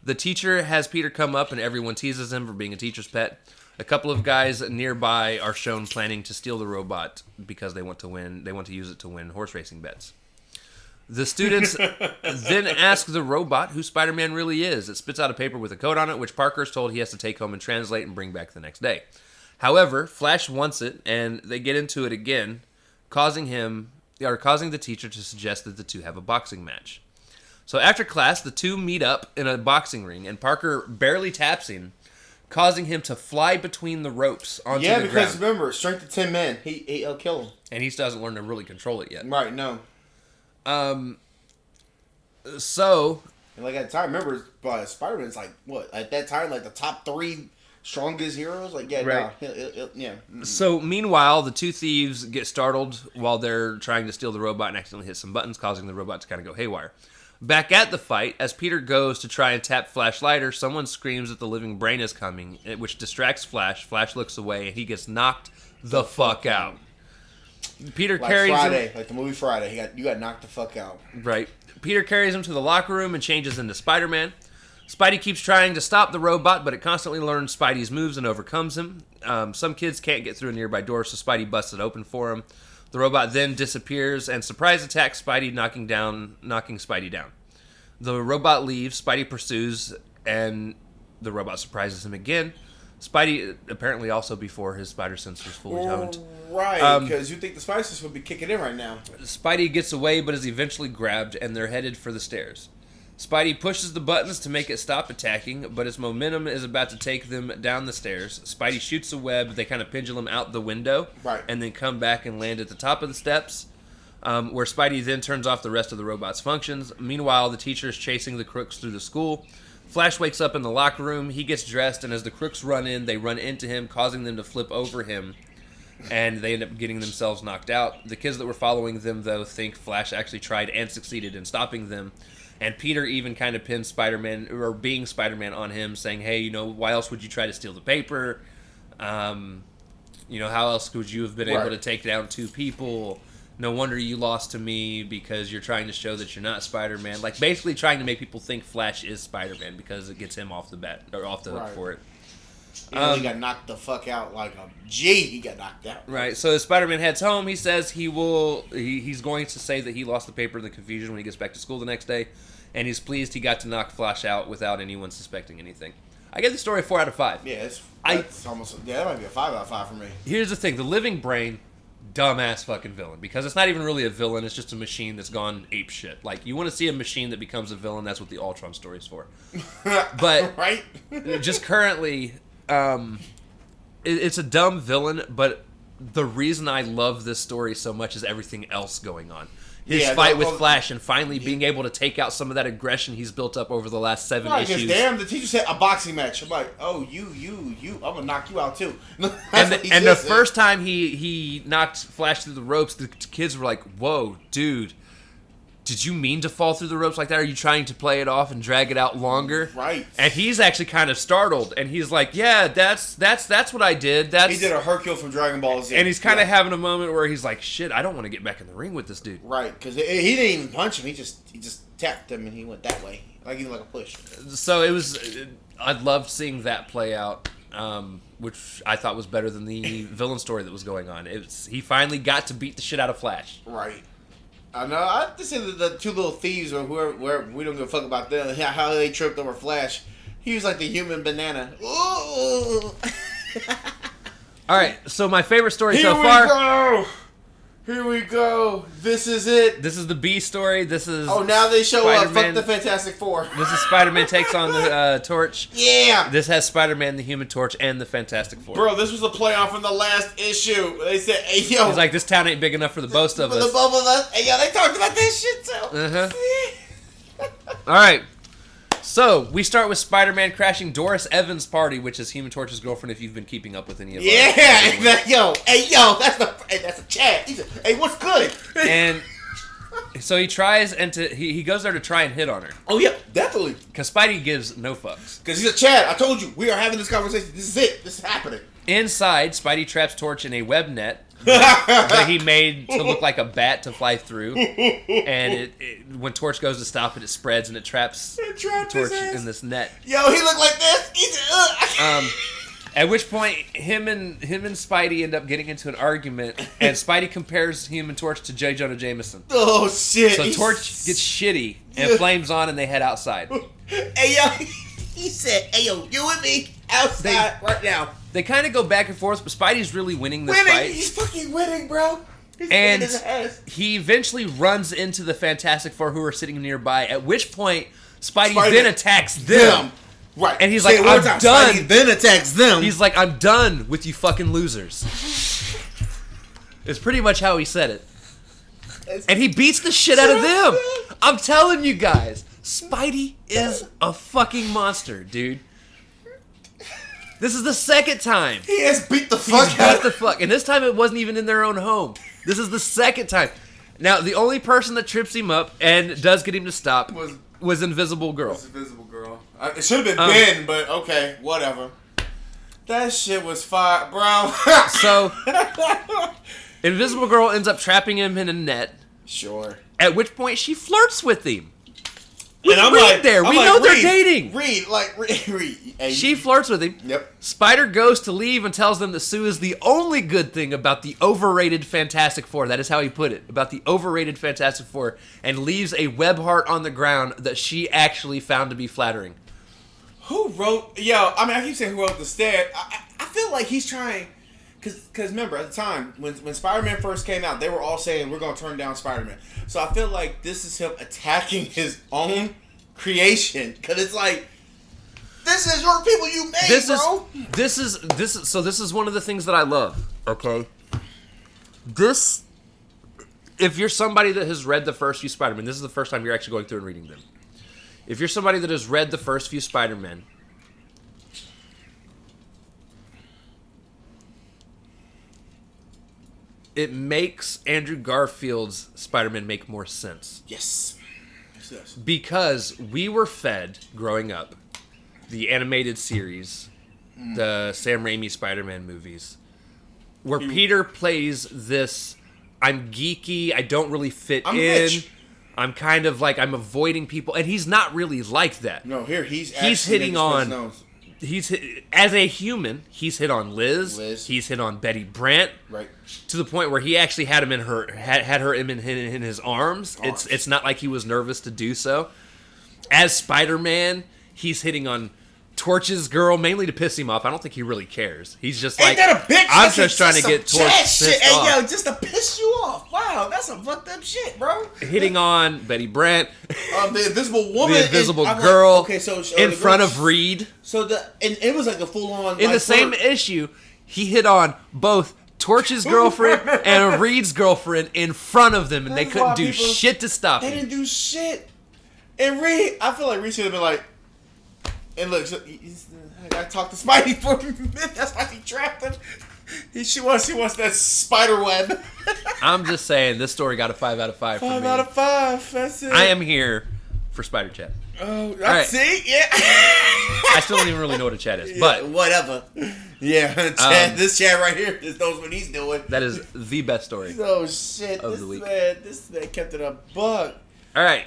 The teacher has Peter come up, and everyone teases him for being a teacher's pet. A couple of guys nearby are shown planning to steal the robot because they want to win. They want to use it to win horse racing bets. The students then ask the robot who Spider-Man really is. It spits out a paper with a code on it, which Parker is told he has to take home and translate and bring back the next day. However, Flash wants it, and they get into it again, causing the teacher to suggest that the two have a boxing match. So after class, the two meet up in a boxing ring, and Parker barely taps him, causing him to fly between the ropes onto the ground. Yeah, because remember, strength of 10 men, he'll kill him. And he still hasn't learned to really control it yet. Right, no. So... And like at the time, remember, Spider-Man's like, what? At that time, like the top 3 strongest heroes? Like, yeah, right. No, yeah. So, meanwhile, the two thieves get startled while they're trying to steal the robot and accidentally hit some buttons, causing the robot to kind of go haywire. Back at the fight, as Peter goes to try and tap Flash lighter, someone screams that the Living Brain is coming, which distracts Flash. Flash looks away, and he gets knocked the fuck out. Peter carries Friday, like the movie Friday. You got knocked the fuck out. Right. Peter carries him to the locker room and changes into Spider-Man. Spidey keeps trying to stop the robot, but it constantly learns Spidey's moves and overcomes him. Some kids can't get through a nearby door, so Spidey busts it open for him. The robot then disappears and surprise attacks Spidey, knocking Spidey down. The robot leaves, Spidey pursues, and the robot surprises him again. Spidey, apparently also before his spider sense was fully honed. Right, because you think the spider sense would be kicking in right now. Spidey gets away, but is eventually grabbed, and they're headed for the stairs. Spidey pushes the buttons to make it stop attacking, but its momentum is about to take them down the stairs. Spidey shoots a web, they kind of pendulum out the window, right, and then come back and land at the top of the steps, where Spidey then turns off the rest of the robot's functions. Meanwhile, the teacher is chasing the crooks through the school. Flash wakes up in the locker room. He gets dressed, and as the crooks run in, they run into him, causing them to flip over him, and they end up getting themselves knocked out. The kids that were following them, though, think Flash actually tried and succeeded in stopping them, and Peter even kind of pins Spider-Man, or being Spider-Man, on him, saying, hey, why else would you try to steal the paper? How else could you have been able to take down 2 people? No wonder you lost to me because you're trying to show that you're not Spider-Man. Like, basically trying to make people think Flash is Spider-Man because it gets him off the hook for it. He got knocked the fuck out like a G. He got knocked out. Right. So as Spider-Man heads home, he says he's going to say that he lost the paper in the confusion when he gets back to school the next day, and he's pleased he got to knock Flash out without anyone suspecting anything. I give the story a 4 out of 5. Yeah, that's almost that might be a 5 out of 5 for me. Here's the thing: the Living Brain, dumbass fucking villain, because it's not even really a villain. It's just a machine that's gone ape shit. Like, you want to see a machine that becomes a villain? That's what the Ultron story is for. But right, just currently. It's a dumb villain, but the reason I love this story so much is everything else going on. His fight with Flash and finally being able to take out some of that aggression he's built up over the last 7 issues. Damn, the teacher said a boxing match. I'm like, oh, you, I'm gonna knock you out too. and the first time he knocked Flash through the ropes, the kids were like, whoa, dude. Did you mean to fall through the ropes like that? Are you trying to play it off and drag it out longer? Right. And he's actually kind of startled, and he's like, "Yeah, that's what I did." He did a Hercule from Dragon Ball Z. And he's kind of having a moment where he's like, "Shit, I don't want to get back in the ring with this dude." Right, because he didn't even punch him. He just tapped him, and he went that way, like a push. So it was. I loved seeing that play out, which I thought was better than the villain story that was going on. He finally got to beat the shit out of Flash. Right. I know. I have to say that the 2 little thieves or whoever, we don't give a fuck about them. How they tripped over Flash. He was like the human banana. Ooh. All right. So my favorite story so far. Here we go. This is it. This is the B story. This is. Oh, now they show up. Spider-Man. Fuck the Fantastic Four. This is Spider-Man takes on the Torch. Yeah. This has Spider-Man, the Human Torch, and the Fantastic Four. Bro, this was a play on from the last issue. They said, "Hey yo." He's like, this town ain't big enough for the both of us. For the both of us. Hey yo, they talked about this shit too. All right. So, we start with Spider-Man crashing Doris Evans' party, which is Human Torch's girlfriend, if you've been keeping up with any of us. Yo, that's a Chad. He said, hey, what's good? And so he tries, and he goes there to try and hit on her. Oh, yeah, definitely. Because Spidey gives no fucks. Because he's a Chad. I told you, we are having this conversation. This is it. This is happening. Inside, Spidey traps Torch in a web net that he made to look like a bat to fly through. And when Torch goes to stop it, it spreads and it traps Torch in this net. Yo, he looked like this. He said, at which point, him and Spidey end up getting into an argument, and Spidey compares Human Torch to J. Jonah Jameson. Oh, shit. So Torch gets shitty and flames on, and they head outside. Hey, yo, he said, hey, yo, you and me outside right now. They kind of go back and forth, but Spidey's really winning this fight. He's fucking winning, bro. And he eventually runs into the Fantastic Four who are sitting nearby, at which point Spidey then attacks them. Right. And he's like, I'm done. Spidey then attacks them. He's like, I'm done with you fucking losers. It's pretty much how he said it. And he beats the shit out of them. I'm telling you guys, Spidey is a fucking monster, dude. This is the second time. He has beat the fuck out of them. And this time it wasn't even in their own home. This is the second time. Now, the only person that trips him up and does get him to stop was Invisible Girl. It should have been Ben, but okay, whatever. That shit was fire, bro. So, Invisible Girl ends up trapping him in a net. Sure. At which point she flirts with him. We know they're dating. Reed. Hey, she flirts with him. Yep. Spider goes to leave and tells them that Sue is the only good thing about the overrated Fantastic Four. That is how he put it. About the overrated Fantastic Four. And leaves a web heart on the ground that she actually found to be flattering. Who wrote... Yo, I mean, I keep saying who wrote the stat. I feel like he's trying... Because remember, at the time, when Spider-Man first came out, they were all saying, we're going to turn down Spider-Man. So I feel like this is him attacking his own creation. Because it's like, this is your people you made, bro. This is one of the things that I love, okay? If you're somebody that has read the first few Spider-Man, this is the first time you're actually going through and reading them. if you're somebody that has read the first few Spider-Men, it makes Andrew Garfield's Spider-Man make more sense. Yes. Yes. Because we were fed, growing up, the animated series, the Sam Raimi Spider-Man movies, where Peter plays this, I'm geeky, I don't really fit in, rich. I'm kind of like, I'm avoiding people, and he's not really like that. No, here, he's hitting on... as a human, he's hit on Liz. He's hit on Betty Brant. Right. To the point where he actually had him in in his arms. It's not like he was nervous to do so. As Spider-Man, he's hitting on Torch's girl, mainly to piss him off. I don't think he really cares. He's just like, ain't that a bitch? I'm just trying to get Torch pissed off. Hey, yo, just to piss you off. Wow, that's some fucked up shit, bro. Hitting on Betty Brant. The Invisible Woman. The Invisible Girl. Like, okay, so in front of Reed. So and it was like a full-on... In the same issue, he hit on both Torch's girlfriend and Reed's girlfriend in front of them, and they couldn't do shit to stop him. They didn't do shit. And Reed, I feel like Reed should have been like, and look, so I gotta talk to Spidey for a minute. That's why he trapped him. She wants that spider web. I'm just saying, this story got a 5 out of 5 for me. 5 out of 5. That's it. I am here for Spider Chat. Oh, right. See? Yeah. I still don't even really know what a chat is, but whatever. Yeah, Chad, this Chad right here just knows what he's doing. That is the best story. Oh shit! Of the week. This man kept it a buck. All right.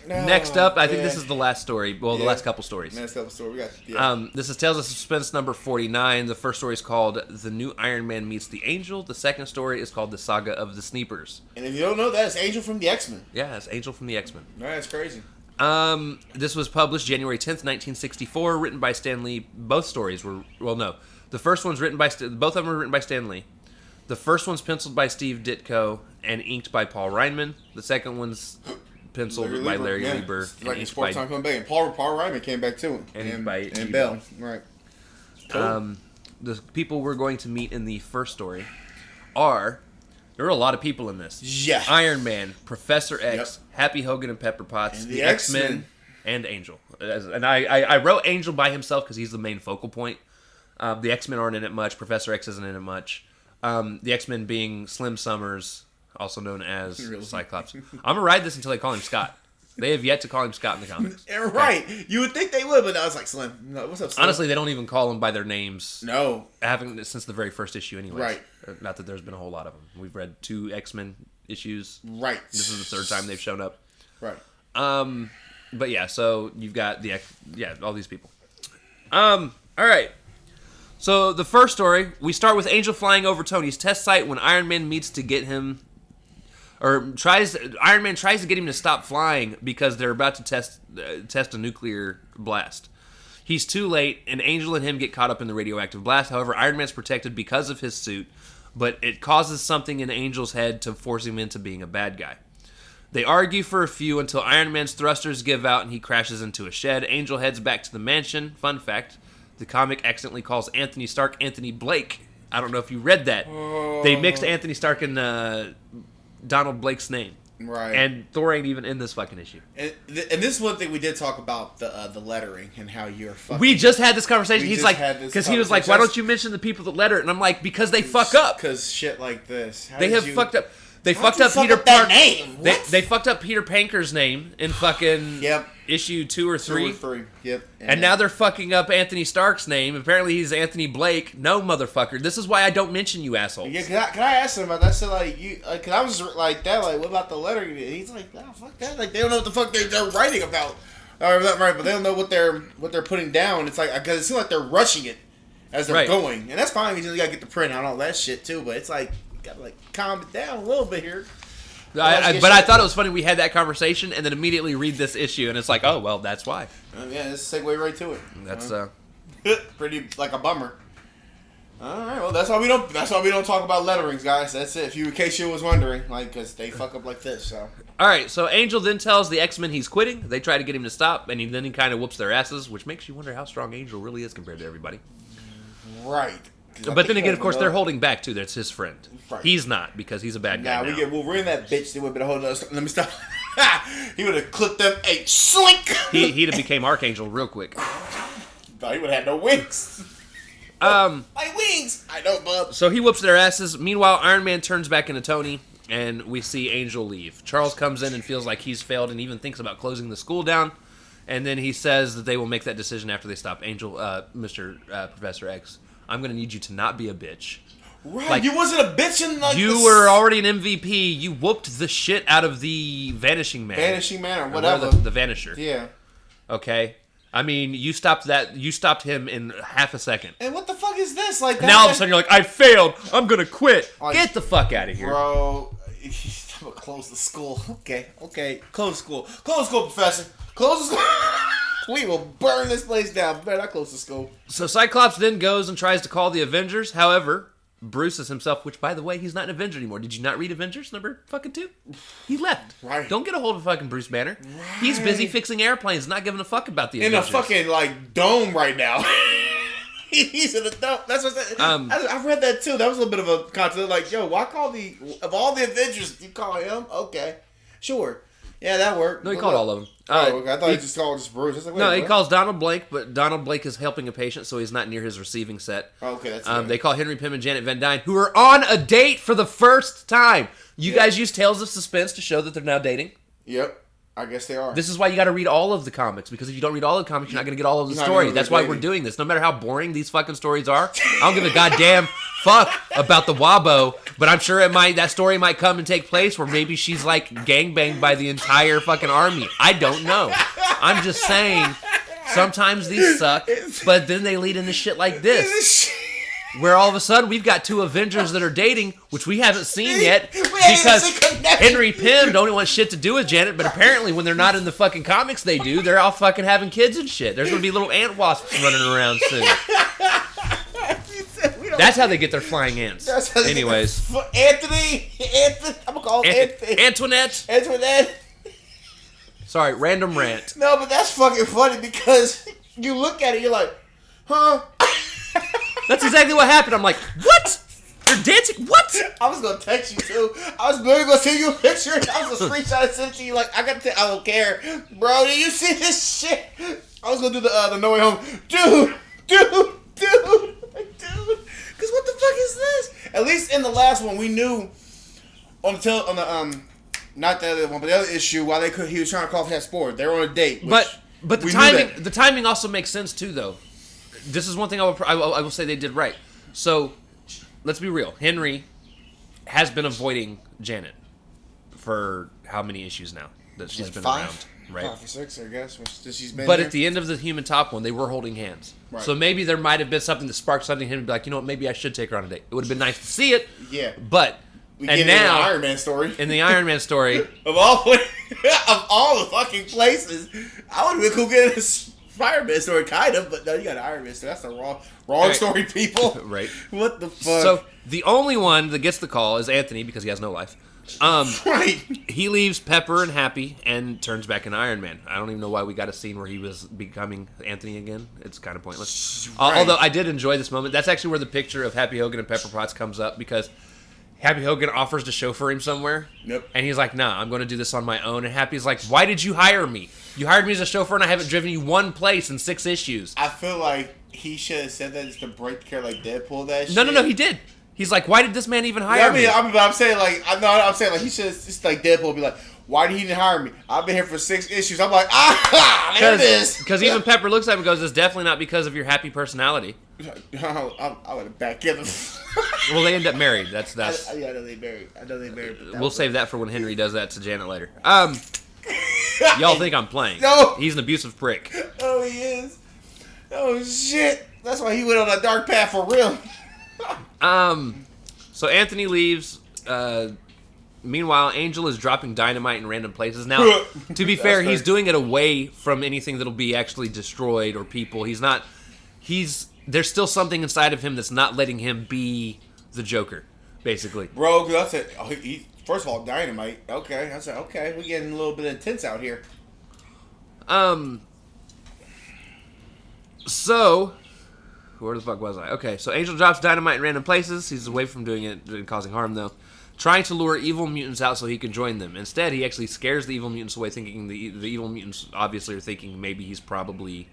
No, next up, I think this is the last story. Well, the last couple stories. Next couple story. We got. This is Tales of Suspense number 49. The first story is called "The New Iron Man Meets the Angel." The second story is called "The Saga of the Sneepers." And if you don't know that, it's Angel from the X-Men. Yeah, it's Angel from the X-Men. That's crazy. This was published January 10th, 1964, written by Stan Lee. Both stories were, well, no. The first one's written by, both of them were written by Stan Lee. The first one's penciled by Steve Ditko and inked by Paul Reinman. The second one's penciled by Larry Lieber. Like in Sports Time coming back. And Paul Reinman came back too. And Bell. Right. Cool. The people we're going to meet in the first story are... There are a lot of people in this. Yeah. Iron Man, Professor X, Happy Hogan and Pepper Potts, and the X-Men, and Angel. And I wrote Angel by himself because he's the main focal point. The X-Men aren't in it much. Professor X isn't in it much. The X-Men being Slim Summers, also known as Cyclops. I'm going to ride this until they call him Scott. They have yet to call him Scott in the comics. Right. You would think they would, but I was like, Slim. No, what's up, Slim? Honestly, they don't even call them by their names. No. Having since the very first issue anyways. Right. Not that there's been a whole lot of them. We've read 2 X-Men issues. Right. This is the 3rd time they've shown up. Right. But yeah, so you've got all these people. All right. So the first story, we start with Angel flying over Tony's test site when Iron Man meets to get him... Iron Man tries to get him to stop flying because they're about to test a nuclear blast. He's too late, and Angel and him get caught up in the radioactive blast. However, Iron Man's protected because of his suit, but it causes something in Angel's head to force him into being a bad guy. They argue for a few until Iron Man's thrusters give out and he crashes into a shed. Angel heads back to the mansion. Fun fact, the comic accidentally calls Anthony Stark Anthony Blake. I don't know if you read that. They mixed Anthony Stark and Donald Blake's name. Right. And Thor ain't even in this fucking issue. And this is one thing we did talk about, the lettering and how you're fucking... We just had this conversation. He's like... Because he was like, why don't you mention the people that letter it? And I'm like, because they fuck up. Because shit like this. They have fucked up. They fucked up Peter Parker. They fucked up Peter Panker's name in fucking issue 2 or 3. 2 or 3. Yep. And now they're fucking up Anthony Stark's name. Apparently he's Anthony Blake. No, motherfucker. This is why I don't mention you assholes. Yeah, can I ask him about that? So like cause I was like that. Like, what about the letter? He's like, oh, fuck that. Like, they don't know what the fuck they're writing about. Or not right, but they don't know what they're putting down. It's like, because it seems like they're rushing it as they're going, and that's fine. You gotta get the print out and all that shit too. But it's like, gotta like calm it down a little bit here. But I thought it was funny we had that conversation and then immediately read this issue and it's like, oh well, that's why. Yeah, let's segue right to it. That's pretty like a bummer. All right, well that's why we don't talk about letterings, guys. That's it. In case you was wondering, like, because they fuck up like this. So. All right, so Angel then tells the X-Men he's quitting. They try to get him to stop, and then he kind of whoops their asses, which makes you wonder how strong Angel really is compared to everybody. Right. But then again, of course, they're holding back, too. That's his friend. Right. He's not, because he's a bad guy now. We're in that bitch. They would be a whole nother... Let me stop. He would have clipped them a slink. He'd have became Archangel real quick. No, he would have had no wings. My wings! I know, bub. So he whoops their asses. Meanwhile, Iron Man turns back into Tony, and we see Angel leave. Charles comes in and feels like he's failed and even thinks about closing the school down. And then he says that they will make that decision after they stop. Angel, Mr. Professor X, I'm going to need you to not be a bitch. Right, Like, you wasn't a bitch in like you were already an MVP. You whooped the shit out of the Vanishing Man. Vanishing Man or whatever. The Vanisher. Yeah. Okay? I mean, you stopped that. You stopped him in half a second. And what the fuck is this? Like Now all of a sudden you're like, I failed. I'm going to quit. Like, Get the fuck out of here. Bro, I'm going to close the school. Okay. Close the school. Close the school, Professor. Close the school. We will burn this place down. Better not close the school. So Cyclops then goes and tries to call the Avengers. However, Bruce is himself, which, by the way, he's not an Avenger anymore. Did you not read Avengers number fucking 2? He left. Right. Don't get a hold of fucking Bruce Banner. Right. He's busy fixing airplanes, not giving a fuck about the In Avengers. a fucking, like, dome right now. He's in a dome. That's what I said. I read that, too. That was a little bit of a concept. Like, yo, why call of all the Avengers, you call him? Okay. Sure. Yeah, that worked. No, he called all of them. Okay. I thought he just called just Bruce. I was like, wait, No, what? he calls Donald Blake, but Donald Blake is helping a patient, so he's not near his receiving set. Oh, okay, that's good. They call Henry Pym and Janet Van Dyne, who are on a date for the first time. You guys use Tales of Suspense to show that they're now dating? Yep. I guess they are. This is why you got to read all of the comics, because if you don't read all of the comics, you're not going to get all of the You're not story. gonna That's get why dating. we're doing this. No matter how boring these fucking stories are, I don't give a goddamn fuck about the Wabo, but I'm sure that story might come and take place where maybe she's like gangbanged by the entire fucking army. I don't know. I'm just saying, sometimes these suck, but then they lead into shit like this. Where all of a sudden we've got 2 Avengers that are dating, which we haven't seen yet, because Henry Pym don't want shit to do with Janet, but apparently when they're not in the fucking comics they do, they're all fucking having kids and shit. There's gonna be little ant wasps running around soon. That's how they get their flying ants. Anyways. Anthony, I'm gonna call him Anthony. Antoinette. Sorry, random rant. No, but that's fucking funny because you look at it, you're like, huh? That's exactly what happened. I'm like, what? You're dancing? What? I was gonna text you too. I was literally gonna send you a picture. I was gonna screenshot and send it to you. Like, I don't care, bro. Do you see this shit? I was gonna do the No Way Home, dude. Because what the fuck is this? At least in the last one, we knew not the other one, but the other issue, while he was trying to call for that sport. They were on a date. But the timing also makes sense too, though. This is one thing I will say they did right. So, let's be real. Henry has been avoiding Janet for how many issues now that she's been around, right? 5 or 6, I guess. She's been But there. at the end of the Human Top one, they were holding hands. Right. So maybe there might have been something that sparked something in him to be like, you know what, maybe I should take her on a date. It would have been nice to see it. Yeah. But We and get now in the Iron Man story. in the Iron Man story, of all the fucking places, I would have been cool getting a Spider-Man story, kind of, but no, you got an Iron Man story. That's the wrong Right. story, people. Right. What the fuck? So the only one that gets the call is Anthony because he has no life. Right. He leaves Pepper and Happy and turns back into Iron Man. I don't even know why we got a scene where he was becoming Anthony again. It's kind of pointless. Right. Although I did enjoy this moment. That's actually where the picture of Happy Hogan and Pepper Potts comes up because Happy Hogan offers to chauffeur him somewhere. Yep. And he's like, nah, I'm going to do this on my own. And Happy's like, why did you hire me? You hired me as a chauffeur and I haven't driven you one place in 6 issues. I feel like he should have said that just to break the character, like Deadpool. That shit. No, he did. He's like, why did this man even hire me? I'm saying like I'm saying like he should just like Deadpool be like, why did he even hire me? I've been here for 6 issues. I'm like, there it is. Because even Pepper looks at him and goes, it's definitely not because of your happy personality. I would have backed him. Well, they end up married. That's. I know they married. But We'll save that for when Henry does that to Janet later. Y'all think I'm playing? No. He's an abusive prick. Oh, he is. Oh shit. That's why he went on a dark path for real. So Anthony leaves. Meanwhile, Angel is dropping dynamite in random places. Now, to be fair, he's doing it away from anything that'll be actually destroyed or people. There's still something inside of him that's not letting him be the Joker, basically. Bro, that's it. Oh, first of all, dynamite. Okay, I said okay. We're getting a little bit intense out here. So, where the fuck was I? Okay, so Angel drops dynamite in random places. He's away from doing it and causing harm, though. trying to lure evil mutants out so he can join them. Instead, he actually scares the evil mutants away, thinking the evil mutants obviously are thinking maybe he's probably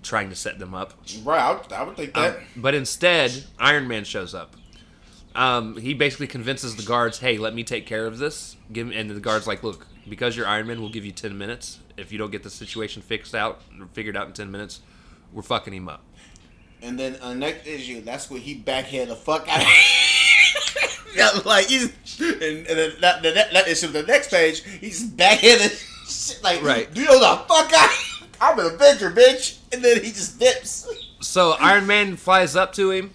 trying to set them up. Right, I would think that. But instead, Iron Man shows up. He basically convinces the guards, hey, let me take care of this. And the guard's like, look, because you're Iron Man, we'll give you 10 minutes. If you don't get the situation figured out in 10 minutes, we're fucking him up. And then next issue, that's when he backhand the fuck out. Yeah, like he's, and then that issue, the next page, he's backhanded shit like, right. Do you know the fuck I'm an Avenger, bitch, and then he just dips. So Iron Man flies up to him,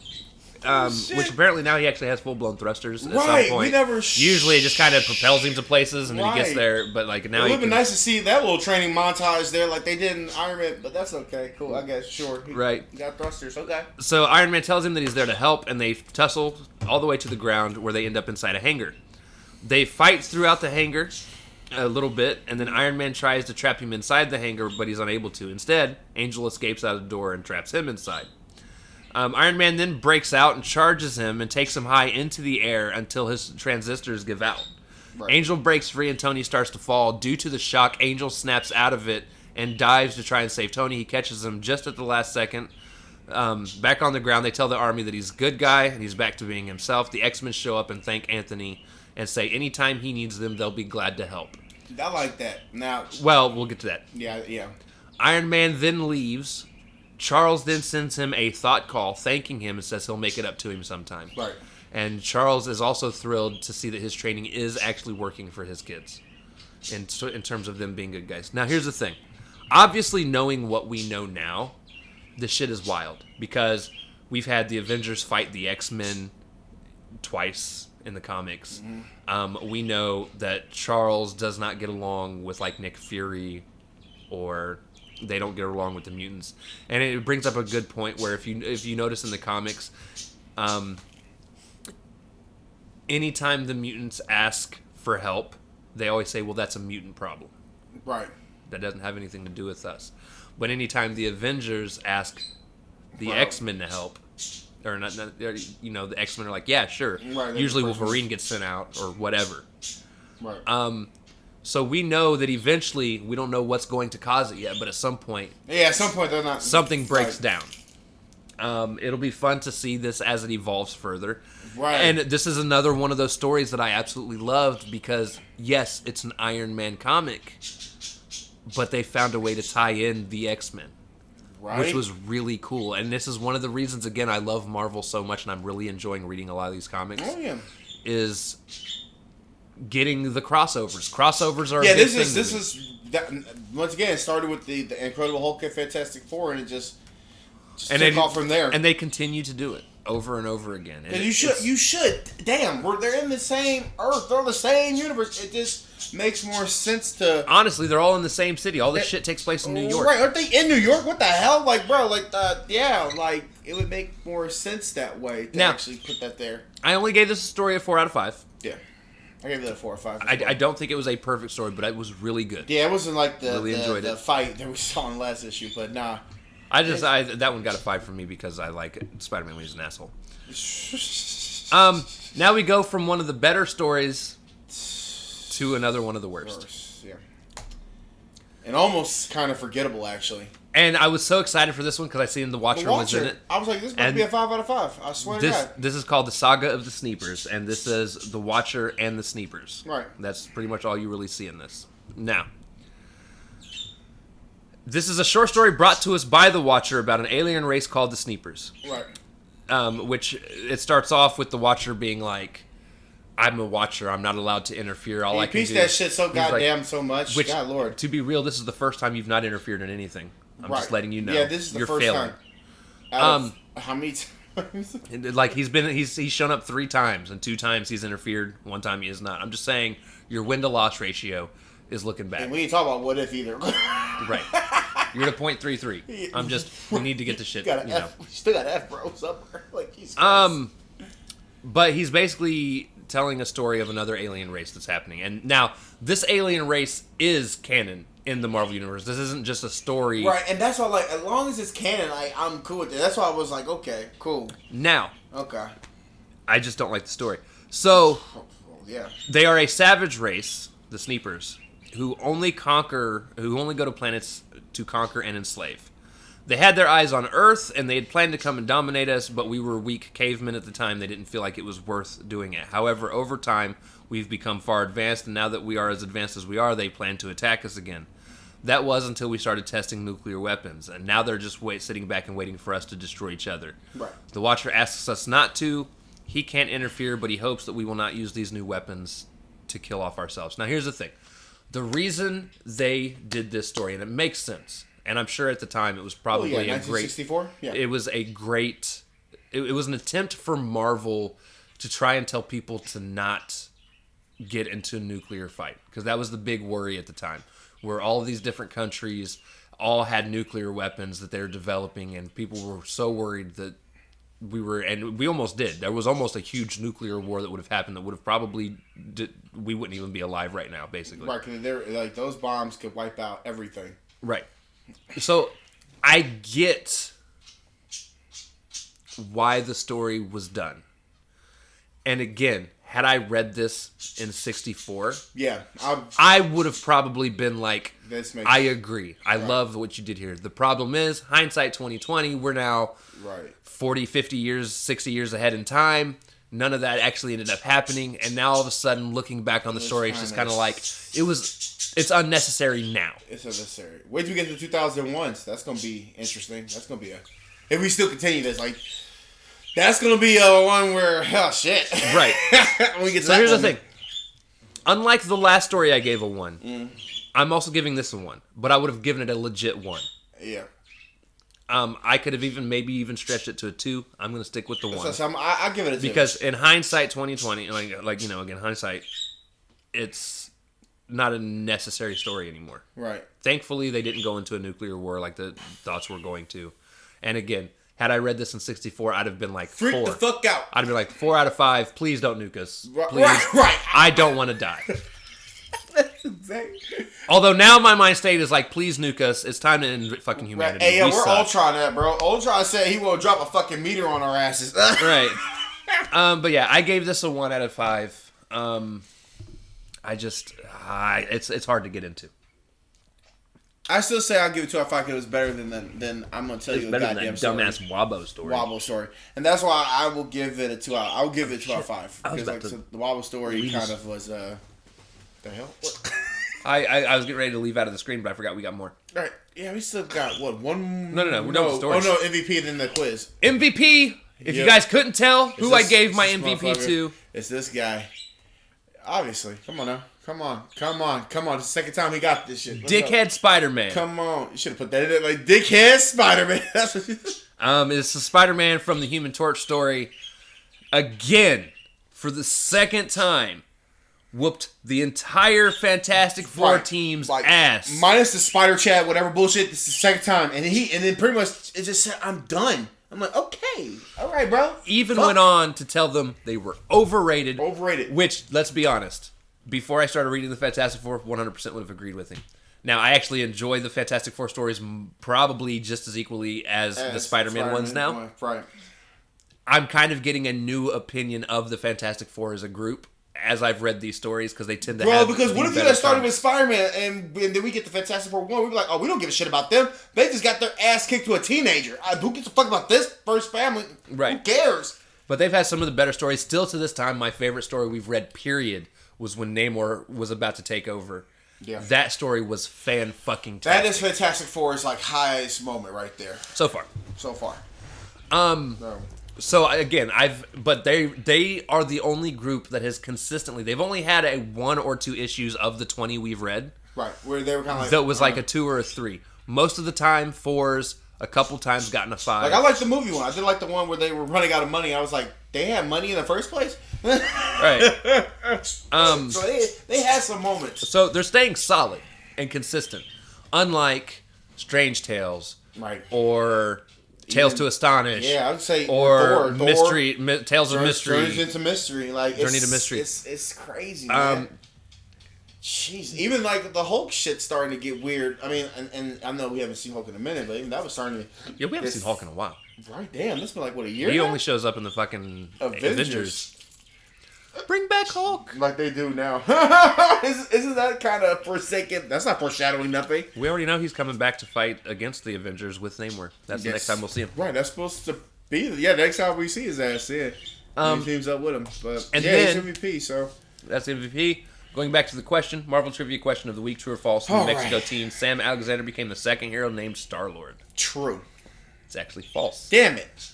which apparently now he actually has full blown thrusters at some point. Usually it just kind of propels him to places and then he gets there, but like now it would have been nice to see that little training montage there, like they did in Iron Man. But that's okay, cool. I guess sure. He got thrusters. Okay. So Iron Man tells him that he's there to help, and they tussle all the way to the ground where they end up inside a hangar. They fight throughout the hangar a little bit, and then Iron Man tries to trap him inside the hangar, but he's unable to. Instead, Angel escapes out of the door and traps him inside. Iron Man then breaks out and charges him and takes him high into the air until his transistors give out. Right. Angel breaks free and Tony starts to fall. Due to the shock, Angel snaps out of it and dives to try and save Tony. He catches him just at the last second. Back on the ground, they tell the army that he's a good guy and he's back to being himself. The X-Men show up and thank Anthony and say anytime he needs them, they'll be glad to help. I like that. Now, well, we'll get to that. Yeah. Iron Man then leaves. Charles then sends him a thought call thanking him and says he'll make it up to him sometime. Right. And Charles is also thrilled to see that his training is actually working for his kids in terms of them being good guys. Now, here's the thing. Obviously, knowing what we know now, this shit is wild because we've had the Avengers fight the X-Men twice in the comics. Mm-hmm. We know that Charles does not get along with like Nick Fury, or they don't get along with the mutants, and it brings up a good point where if you notice in the comics, anytime the mutants ask for help, they always say, "Well, that's a mutant problem." Right. That doesn't have anything to do with us. But anytime the Avengers ask the X-Men to help, or not, the X-Men are like, "Yeah, sure." Right, usually Wolverine gets sent out or whatever. Right. So we know that eventually, we don't know what's going to cause it yet, but at some point... Yeah, at some point they're not... Something breaks down. It'll be fun to see this as it evolves further. Right. And this is another one of those stories that I absolutely loved because, yes, it's an Iron Man comic, but they found a way to tie in the X-Men. Right. Which was really cool. And this is one of the reasons, again, I love Marvel so much, and I'm really enjoying reading a lot of these comics. Oh, yeah. Is... getting the crossovers. Crossovers are this is once again it started with the Incredible Hulk and Fantastic Four, and it just took off from there. And they continue to do it over and over again. And you should. Damn, they're in the same Earth, they're in the same universe. It just makes more sense to. Honestly, they're all in the same city. All this shit takes place in New York. Right? Aren't they in New York? What the hell? Like, bro, it would make more sense that way to actually put that there. I only gave this story a 4 out of 5. Yeah. I gave it a 4 or 5. I don't think it was a perfect story, but it was really good. Yeah, it wasn't like the fight that we saw in the last issue, but nah. That one got a 5 from me because I like Spider-Man when he's an asshole. Now we go from one of the better stories to another one of the worst. Yeah. And almost kind of forgettable, actually. And I was so excited for this one because I seen the Watcher was in it. I was like, this might be a 5 out of 5. I swear to God. This is called the Saga of the Sneepers, and this is the Watcher and the Sneepers. Right. That's pretty much all you really see in this. Now, this is a short story brought to us by the Watcher about an alien race called the Sneepers. Right. Which it starts off with the Watcher being like, I'm a Watcher. I'm not allowed to interfere. All I can do. That shit so goddamn so much. God Lord. To be real, this is the first time you've not interfered in anything. I'm just letting you know. Yeah, this is the first failing. time. How many times? Like he's shown up 3 times, and 2 times he's interfered. 1 time he is not. I'm just saying your win to loss ratio is looking bad. And we ain't talking about what if either. Right. You're at a .33. We need to get the shit. We still got F bros up there. Like he's. But he's basically telling a story of another alien race that's happening, and now this alien race is canon in the Marvel Universe. This isn't just a story. Right, and that's why, like, as long as it's canon, I'm cool with it. That's why I was like, okay, cool. Now. Okay. I just don't like the story. So, yeah. They are a savage race, the Sneepers, who only go to planets to conquer and enslave. They had their eyes on Earth, and they had planned to come and dominate us, but we were weak cavemen at the time. They didn't feel like it was worth doing it. However, over time, we've become far advanced, and now that we are as advanced as we are, they plan to attack us again. That was until we started testing nuclear weapons, and now they're just sitting back and waiting for us to destroy each other. Right. The Watcher asks us not to. He can't interfere, but he hopes that we will not use these new weapons to kill off ourselves. Now, here's the thing. The reason they did this story, and it makes sense, and I'm sure at the time it was probably a great... 1964? Yeah. It was a great... It was an attempt for Marvel to try and tell people to not get into a nuclear fight. Because that was the big worry at the time. Where all of these different countries all had nuclear weapons that they were developing. And people were so worried that we almost did. There was almost a huge nuclear war that would have happened that would have probably... we wouldn't even be alive right now, basically. Right, because like, those bombs could wipe out everything. Right. So, I get why the story was done. And again, had I read this in 64, yeah, I would have probably been like, I agree. I right. love what you did here. The problem is, hindsight 2020, we're now right. 40, 50 years, 60 years ahead in time. None of that actually ended up happening. And now all of a sudden, looking back on the story, it's just kind of like, it's unnecessary now. It's unnecessary. Wait till we get to 2001. That's going to be interesting. That's going to be if we still continue this, like, that's going to be a one where, oh, shit. Right. When we get to so here's the thing. Unlike the last story I gave a 1, I'm also giving this a 1. But I would have given it a legit 1. Yeah. I could have maybe even stretched it to a 2. I'm going to stick with the 1. So I'll give it a 2. Because in hindsight 2020, again, hindsight, it's not a necessary story anymore. Right. Thankfully, they didn't go into a nuclear war like the thoughts were going to. And again, had I read this in 64, I'd have been like, freak 4. the fuck out. I'd be like, 4 out of 5. Please don't nuke us. Please. Right. I don't want to die. That's exactly. Although now my mind state is like, please nuke us. It's time to end fucking humanity. Hey, we're Ultron at, bro. Ultron said he will drop a fucking meteor on our asses. Right. But yeah, I gave this a 1 out of 5. It's hard to get into. I still say I'll give it 2 out of 5 because it was better than I'm gonna tell you a goddamn story. Dumbass Wobbo story. And that's why I will give it a 2 out. I'll give it 2 out of 5 because the Wobbo story kind of was the hell. What? I was getting ready to leave out of the screen, but I forgot we got more. All right. Yeah, we still got what one? No, we're done with the stories. Oh no, MVP and then the quiz. MVP. If you guys couldn't tell who I gave my MVP to, it's this guy. Obviously, come on now. Come on. It's the second time he got this shit. Dickhead Spiderman. Come on. You should have put that in there, like Dickhead Spiderman. That's what it's the Spider-Man from the Human Torch story. Again, for the second time, whooped the entire Fantastic Four team's ass. Minus the Spider Chat, whatever bullshit. This is the second time. And then pretty much it just said, I'm done. I'm like, okay. All right, bro. Even went on to tell them they were overrated. Overrated. Which, let's be honest, before I started reading the Fantastic Four, 100% would have agreed with him. Now, I actually enjoy the Fantastic Four stories probably just as equally as the Spider-Man ones now. Right. I'm kind of getting a new opinion of the Fantastic Four as a group as I've read these stories because they tend to have... because what if you had started with Spider-Man and then we get the Fantastic Four 1, we'd be like, oh, we don't give a shit about them. They just got their ass kicked to a teenager. Who gives a fuck about this first family? Right. Who cares? But they've had some of the better stories. Still to this time, my favorite story we've read, period, was when Namor was about to take over. Yeah. That story was fan-fucking-tastic. That is Fantastic Four's like highest moment right there. So far. No. So again, but they are the only group that has consistently, they've only had a 1 or 2 issues of the 20 we've read. Right. Where they were kind of like... That was like a 2 or a 3. Most of the time, 4s, a couple times gotten a 5. Like, I like the movie one. I did like the one where they were running out of money. I was like, they had money in the first place? Right. So they had some moments. So they're staying solid and consistent. Unlike Strange Tales. Right. Or Tales to Astonish. Yeah, I would say or Tales of Mystery. Journey into Mystery. Like, Journey to Mystery. It's crazy, man. Jeez, even like the Hulk shit's starting to get weird. I mean, and I know we haven't seen Hulk in a minute, but even that was starting to... Yeah, we haven't seen Hulk in a while. Right, damn, that's been like, what, a year He now? only shows up in the fucking Avengers. Bring back Hulk. Like they do now. Isn't that kind of forsaken? That's not foreshadowing nothing. We already know he's coming back to fight against the Avengers with Namor. That's the next time we'll see him. Right, that's supposed to be. Yeah, next time we see his ass, yeah. He teams up with him. But and yeah, then, he's MVP, so. That's MVP. Going back to the question, Marvel Trivia question of the week, true or false, from the Mexico team, Sam Alexander became the second hero named Star-Lord. True. It's actually false. Damn it.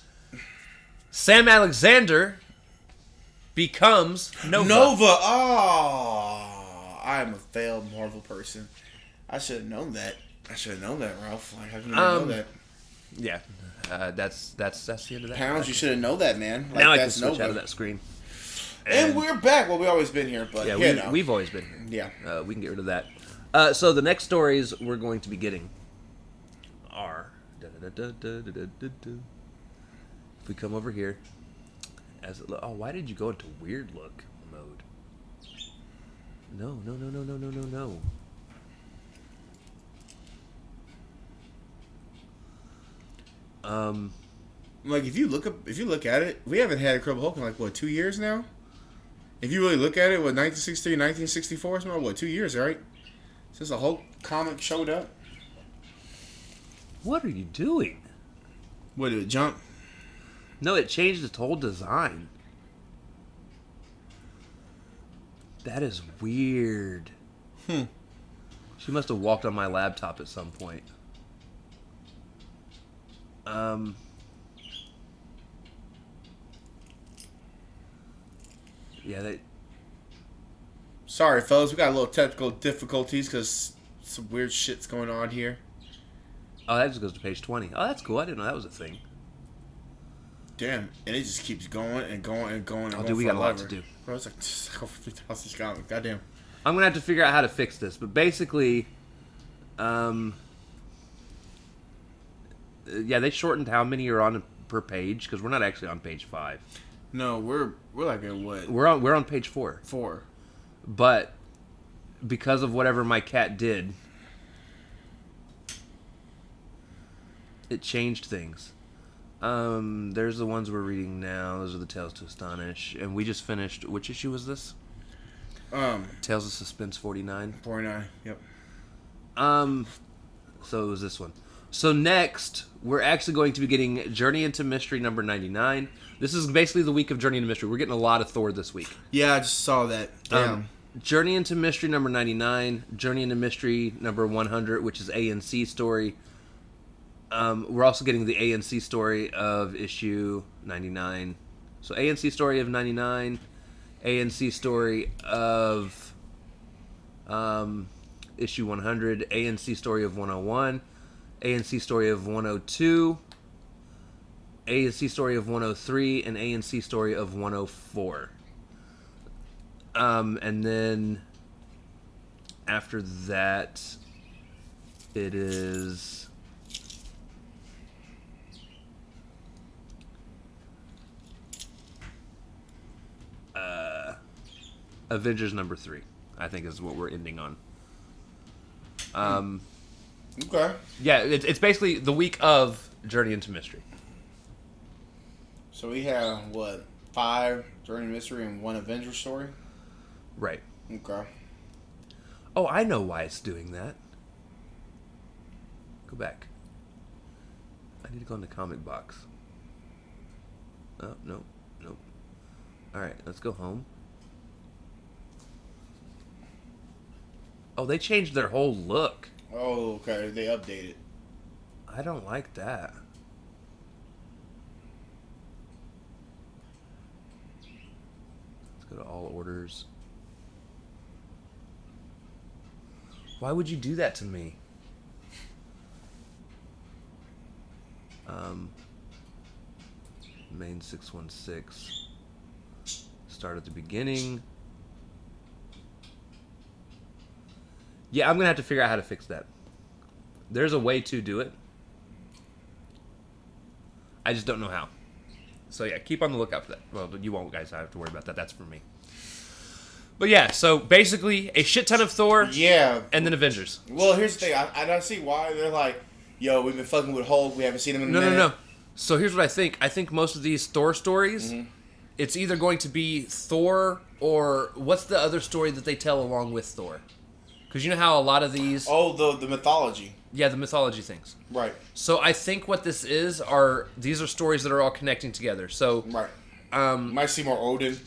Sam Alexander becomes Nova. Oh, I am a failed Marvel person. I should have known that. Ralph. Like, how can you know that? Yeah, that's the end of that. Pounds, you should have known that, man. Like, now I can switch out of that screen. And we're back. Well, we've always been here, but we've always been here. Yeah, we can get rid of that. So the next stories we're going to be getting are. If we come over here, why did you go into weird look mode? No. Like if you look at it, we haven't had Incredible Hulk in like what 2 years now. If you really look at it, what 1963, 1964, it's what 2 years, right? Since the Hulk comic showed up. What are you doing? What did it jump? No, it changed its whole design. That is weird. She must have walked on my laptop at some point. Yeah, Sorry, fellas, we got a little technical difficulties because some weird shit's going on here. Oh, that just goes to page 20. Oh, that's cool. I didn't know that was a thing. Damn, and it just keeps going and going and going. Oh, dude, we got a lot to do. Bro, it's like 3,000 comics. Goddamn. I'm gonna have to figure out how to fix this, but basically, yeah, they shortened how many are on per page because we're not actually on page 5. No, we're like at what? We're on page 4. 4. But because of whatever my cat did, it changed things. There's the ones we're reading now. Those are the Tales to Astonish, and we just finished. Which issue was this? Tales of Suspense 49. 49. Yep. So it was this one. So next, we're actually going to be getting Journey into Mystery number 99. This is basically the week of Journey into Mystery. We're getting a lot of Thor this week. Yeah, I just saw that. Damn. Journey into Mystery number 99, Journey into Mystery number 100, which is ANC story. We're also getting the ANC story of issue 99. So ANC story of 99, ANC story of issue 100, ANC story of 101, ANC story of 102, ANC story of 103, and ANC story of 104. And then after that, it is Avengers number 3, I think is what we're ending on. Okay. Yeah, it's basically the week of Journey into Mystery. So we have, 5 Journey into Mystery and 1 Avenger story? Right. Okay. Oh, I know why it's doing that. Go back. I need to go in the comic box. Oh, no. Alright, let's go home. Oh, they changed their whole look. Oh, okay. They updated. I don't like that. Let's go to all orders. Why would you do that to me? Main 616. Start at the beginning. Yeah, I'm going to have to figure out how to fix that. There's a way to do it. I just don't know how. So yeah, keep on the lookout for that. Well, you won't, guys. I have to worry about that. That's for me. But yeah, so basically a shit ton of Thor. Yeah. And then Avengers. Well, here's the thing. I don't see why they're like, yo, we've been fucking with Hulk. We haven't seen him in a minute. No. So here's what I think. I think most of these Thor stories it's either going to be Thor or what's the other story that they tell along with Thor? Because you know how a lot of these... Oh, the mythology. Yeah, the mythology things. Right. So I think what this is these are stories that are all connecting together. So right. Might see more Odin.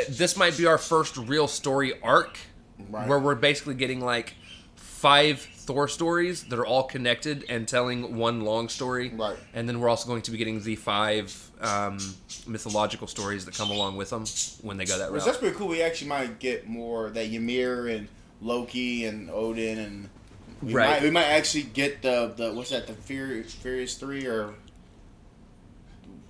This might be our first real story arc, right. where we're basically getting like 5 Thor stories that are all connected and telling one long story. Right. And then we're also going to be getting the 5 mythological stories that come along with them when they go that route. That's pretty cool. We actually might get more that Ymir and Loki and Odin and we might actually get the what's that, the Furious 3 or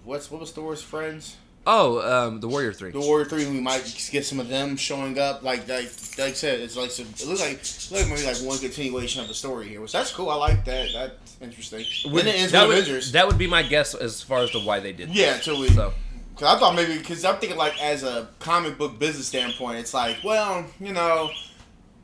what was Thor's friends? Oh, the Warrior 3. The Warrior 3, we might get some of them showing up. Like I said, it's like it looks like maybe like one continuation of the story here, which that's cool. I like that. That's interesting. Then it ends with Avengers. That would be my guess as far as to why they did that. Yeah, until we. So. Because I thought maybe, because I'm thinking like as a comic book business standpoint, it's like, well, you know,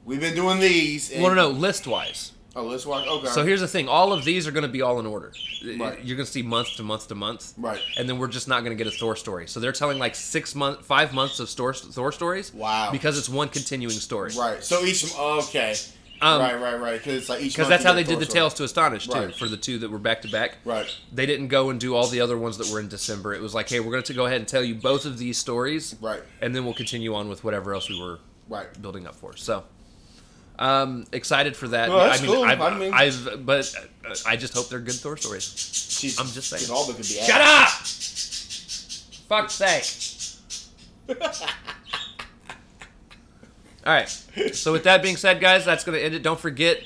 we've been doing these. And, well, no, list-wise. Oh, list-wise? Okay. So here's the thing. All of these are going to be all in order. Right. You're going to see month to month to month. Right. And then we're just not going to get a Thor story. So they're telling like 5 months of Thor stories. Wow. Because it's one continuing story. Right. So each, okay. Right. Because it's like each. Because that's how they did the Tales to Astonish too. Right. For the 2 that were back to back. Right. They didn't go and do all the other ones that were in December. It was like, hey, we're going to go ahead and tell you both of these stories. Right. And then we'll continue on with whatever else we were building up for. So. Excited for that. Well, that's cool. But I just hope they're good Thor stories. Jeez, I'm just saying. All that could be Shut up! Fuck's sake. All right. So with that being said, guys, that's going to end it. Don't forget,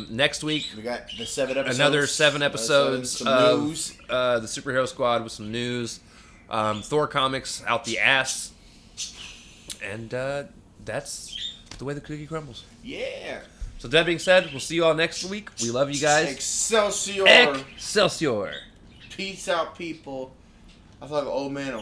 next week we got the 7 episodes. Another 7 episodes some of news. The Superhero Squad with some news. Thor comics out the ass, and that's the way the cookie crumbles. Yeah. So that being said, we'll see you all next week. We love you guys. Excelsior. Excelsior. Peace out, people. I feel like an old man.